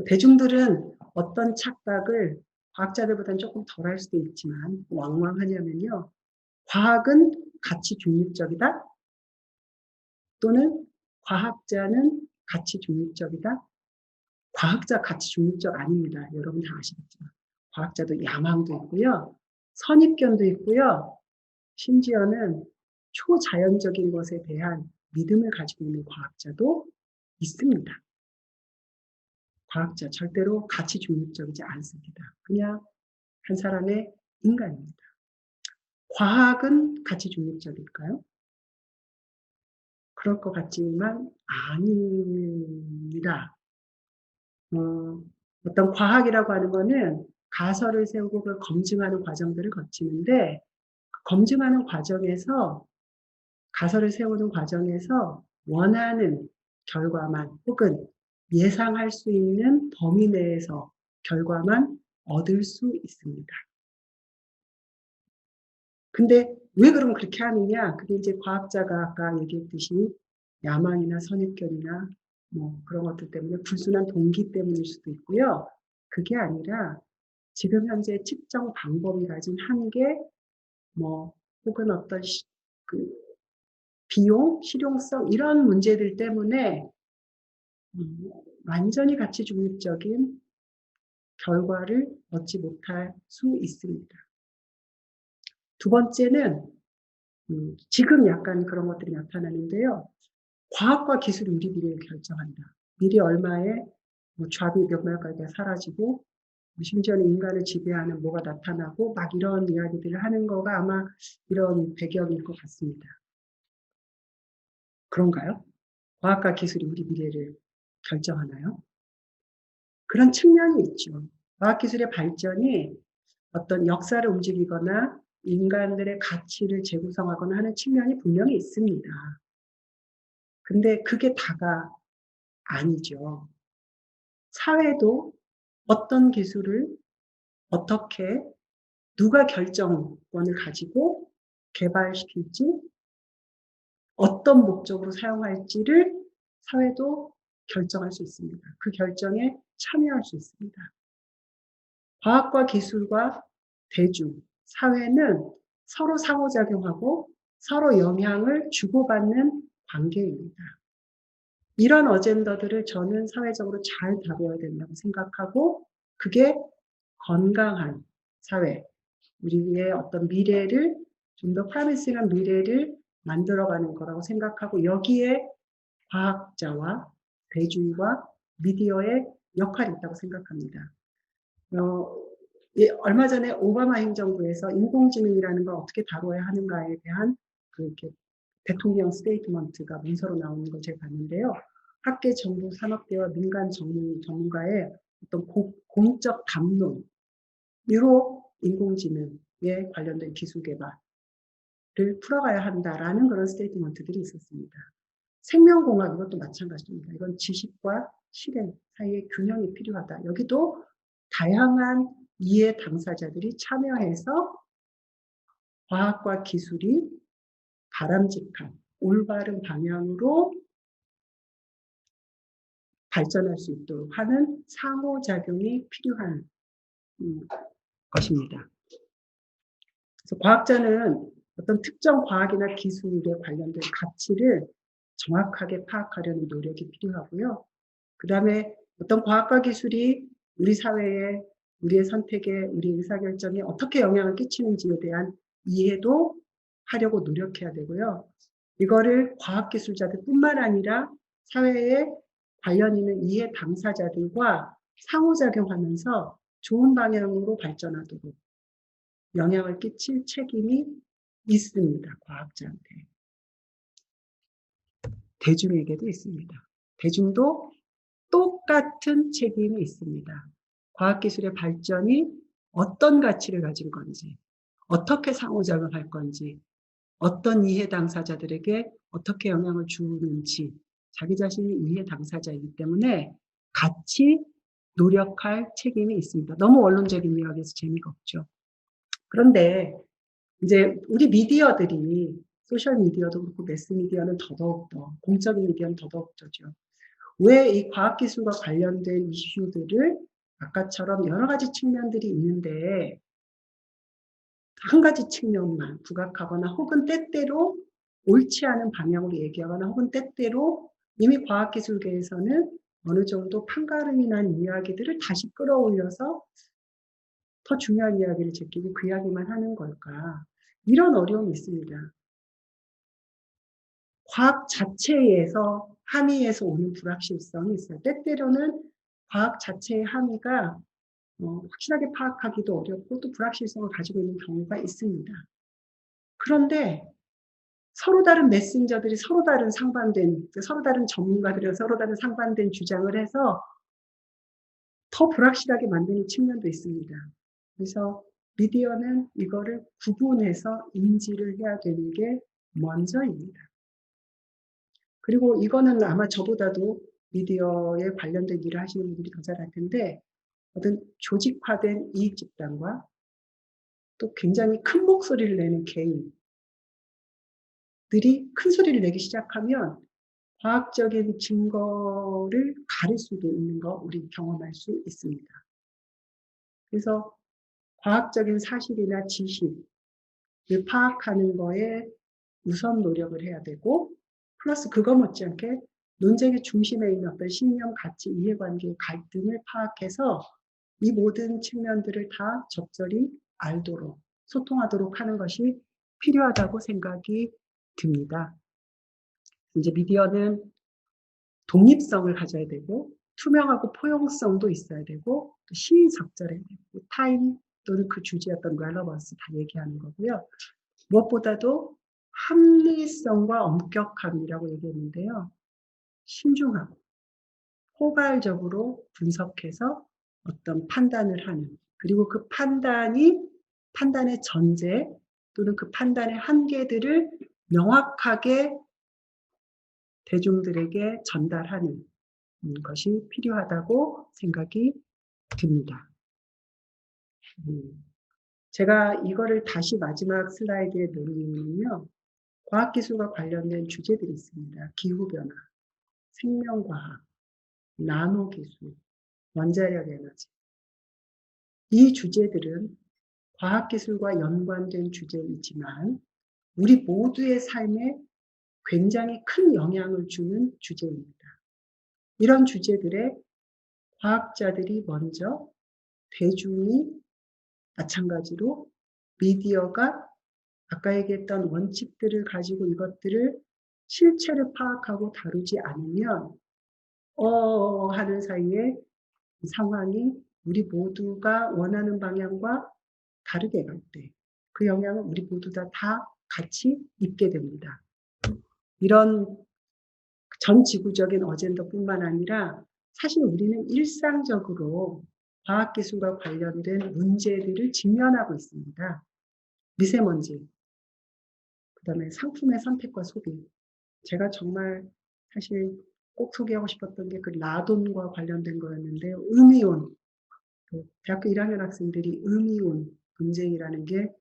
대중들은 어떤 착각을 과학자들보다는 조금 덜 할 수도 있지만 왕왕하냐면요. 과학은 가치 중립적이다 또는 과학자는 가치 중립적이다. 과학자 가치 중립적 아닙니다. 여러분 다 아시겠지만. 과학자도 야망도 있고요. 선입견도 있고요. 심지어는 초자연적인 것에 대한 믿음을 가지고 있는 과학자도 있습니다. 과학자 절대로 가치 중립적이지 않습니다. 그냥 한 사람의 인간입니다. 과학은 가치 중립적일까요? 그럴 것 같지만 아닙니다. 어떤 과학이라고 하는 거는 가설을 세우고 그걸 검증하는 과정들을 거치는데 검증하는 과정에서 가설을 세우는 과정에서 원하는 결과만 혹은 예상할 수 있는 범위 내에서 결과만 얻을 수 있습니다. 근데 왜 그럼 그렇게 하느냐? 그게 이제 과학자가 아까 얘기했듯이 야망이나 선입견이나 뭐 그런 것들 때문에 불순한 동기 때문일 수도 있고요. 그게 아니라 지금 현재 측정 방법이 가진 한계, 뭐 혹은 어떤 그 비용, 실용성 이런 문제들 때문에 완전히 가치 중립적인 결과를 얻지 못할 수 있습니다. 두 번째는 지금 약간 그런 것들이 나타나는데요. 과학과 기술이 우리 미래를 결정한다. 미래 얼마에 뭐 좌비 몇 말까지 사라지고 심지어는 인간을 지배하는 뭐가 나타나고 막 이런 이야기들을 하는 거가 아마 이런 배경일 것 같습니다. 그런가요? 과학과 기술이 우리 미래를 결정하나요? 그런 측면이 있죠. 과학기술의 발전이 어떤 역사를 움직이거나 인간들의 가치를 재구성하거나 하는 측면이 분명히 있습니다. 근데 그게 다가 아니죠. 사회도 어떤 기술을 어떻게 누가 결정권을 가지고 개발시킬지 어떤 목적으로 사용할지를 사회도 결정할 수 있습니다. 그 결정에 참여할 수 있습니다. 과학과 기술과 대중, 사회는 서로 상호작용하고 서로 영향을 주고받는 관계입니다. 이런 어젠더들을 저는 사회적으로 잘 다뤄야 된다고 생각하고 그게 건강한 사회, 우리의 어떤 미래를 좀 더 프라미싱한 미래를 만들어가는 거라고 생각하고 여기에 과학자와 대중과 미디어의 역할이 있다고 생각합니다. 얼마 전에 오바마 행정부에서 인공지능이라는 걸 어떻게 다뤄야 하는가에 대한 그렇게 대통령 스테이트먼트가 문서로 나오는 걸 제가 봤는데요. 학계 정부 산업계와 민간 전문가의 어떤 공적 담론으로 인공지능에 관련된 기술 개발을 풀어가야 한다라는 그런 스테이트먼트들이 있었습니다. 생명공학 이것도 마찬가지입니다. 이건 지식과 실행 사이의 균형이 필요하다. 여기도 다양한 이해 당사자들이 참여해서 과학과 기술이 바람직한 올바른 방향으로 발전할 수 있도록 하는 상호작용이 필요한 것입니다. 그래서 과학자는 어떤 특정 과학이나 기술에 관련된 가치를 정확하게 파악하려는 노력이 필요하고요. 그 다음에 어떤 과학과 기술이 우리 사회에, 우리의 선택에, 우리 의사결정에 어떻게 영향을 끼치는지에 대한 이해도 하려고 노력해야 되고요. 이거를 과학기술자들 뿐만 아니라 사회에 관련 있는 이해 당사자들과 상호작용하면서 좋은 방향으로 발전하도록 영향을 끼칠 책임이 있습니다. 과학자한테. 대중에게도 있습니다. 대중도 똑같은 책임이 있습니다. 과학기술의 발전이 어떤 가치를 가진 건지, 어떻게 상호작용할 건지, 어떤 이해 당사자들에게 어떻게 영향을 주는지 자기 자신이 이해 당사자이기 때문에 같이 노력할 책임이 있습니다. 너무 원론적인 이야기에서 재미가 없죠. 그런데 이제 우리 미디어들이 소셜 미디어도 그렇고 매스 미디어는 더더욱더 공적인 미디어는 더더욱더죠. 왜 이 과학기술과 관련된 이슈들을 아까처럼 여러 가지 측면들이 있는데 한 가지 측면만 부각하거나 혹은 때때로 옳지 않은 방향으로 얘기하거나 혹은 때때로 이미 과학기술계에서는 어느 정도 판가름이 난 이야기들을 다시 끌어올려서 더 중요한 이야기를 제끼고 그 이야기만 하는 걸까? 이런 어려움이 있습니다. 과학 자체에서 함의에서 오는 불확실성이 있어요. 때때로는 과학 자체의 함의가 확실하게 파악하기도 어렵고 또 불확실성을 가지고 있는 경우가 있습니다. 그런데 서로 다른 메신저들이 서로 다른 전문가들이 서로 다른 상반된 주장을 해서 더 불확실하게 만드는 측면도 있습니다. 그래서 미디어는 이거를 구분해서 인지를 해야 되는 게 먼저입니다. 그리고 이거는 아마 저보다도 미디어에 관련된 일을 하시는 분들이 더 잘 알 텐데, 어떤 조직화된 이익 집단과 또 굉장히 큰 목소리를 내는 개인들이 큰 소리를 내기 시작하면 과학적인 증거를 가릴 수도 있는 거 우리 경험할 수 있습니다. 그래서 과학적인 사실이나 지식을 파악하는 거에 우선 노력을 해야 되고, 플러스 그거 못지않게 논쟁의 중심에 있는 어떤 신념, 가치, 이해관계의 갈등을 파악해서 이 모든 측면들을 다 적절히 알도록, 소통하도록 하는 것이 필요하다고 생각이 듭니다. 이제 미디어는 독립성을 가져야 되고, 투명하고 포용성도 있어야 되고, 또 시의적절해야 되고, 타임 또는 그 주제의 어떤 렐러번스 다 얘기하는 거고요. 무엇보다도 합리성과 엄격함이라고 얘기했는데요. 신중하고 포괄적으로 분석해서 어떤 판단을 하는, 그리고 그 판단의 전제 또는 그 판단의 한계들을 명확하게 대중들에게 전달하는 것이 필요하다고 생각이 듭니다. 제가 이거를 다시 마지막 슬라이드에 놓은 이유는요. 과학기술과 관련된 주제들이 있습니다. 기후변화, 생명과학, 나노기술, 원자력 에너지. 이 주제들은 과학기술과 연관된 주제이지만 우리 모두의 삶에 굉장히 큰 영향을 주는 주제입니다. 이런 주제들에 과학자들이 먼저, 대중이 마찬가지로 미디어가 아까 얘기했던 원칙들을 가지고 이것들을 실체를 파악하고 다루지 않으면 하는 사이에 상황이 우리 모두가 원하는 방향과 다르게 갈 때 그 영향을 우리 모두 다 같이 입게 됩니다. 이런 전 지구적인 어젠다뿐만 아니라 사실 우리는 일상적으로 과학기술과 관련된 문제들을 직면하고 있습니다. 미세먼지, 그다음에 상품의 선택과 소비. 제가 정말 사실 꼭 소개하고 싶었던 게 그 라돈과 관련된 거였는데, 음이온, 대학교 1학년 학생들이 음이온 분쟁이라는 게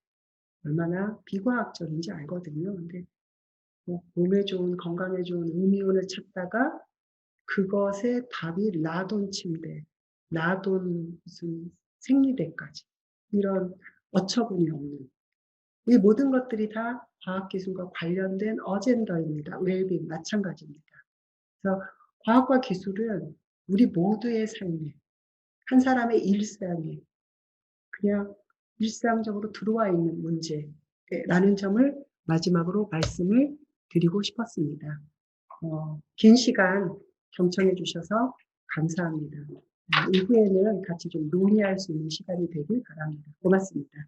얼마나 비과학적인지 알거든요. 근데 몸에 좋은, 건강에 좋은 음이온을 찾다가 그것의 답이 라돈 침대, 라돈 무슨 생리대까지, 이런 어처구니 없는 이 모든 것들이 다 과학기술과 관련된 어젠더입니다. 웰빙 마찬가지입니다. 그래서 과학과 기술은 우리 모두의 삶에, 한 사람의 일상에 그냥 일상적으로 들어와 있는 문제라는 점을 마지막으로 말씀을 드리고 싶었습니다. 긴 시간 경청해 주셔서 감사합니다. 이후에는 같이 좀 논의할 수 있는 시간이 되길 바랍니다. 고맙습니다.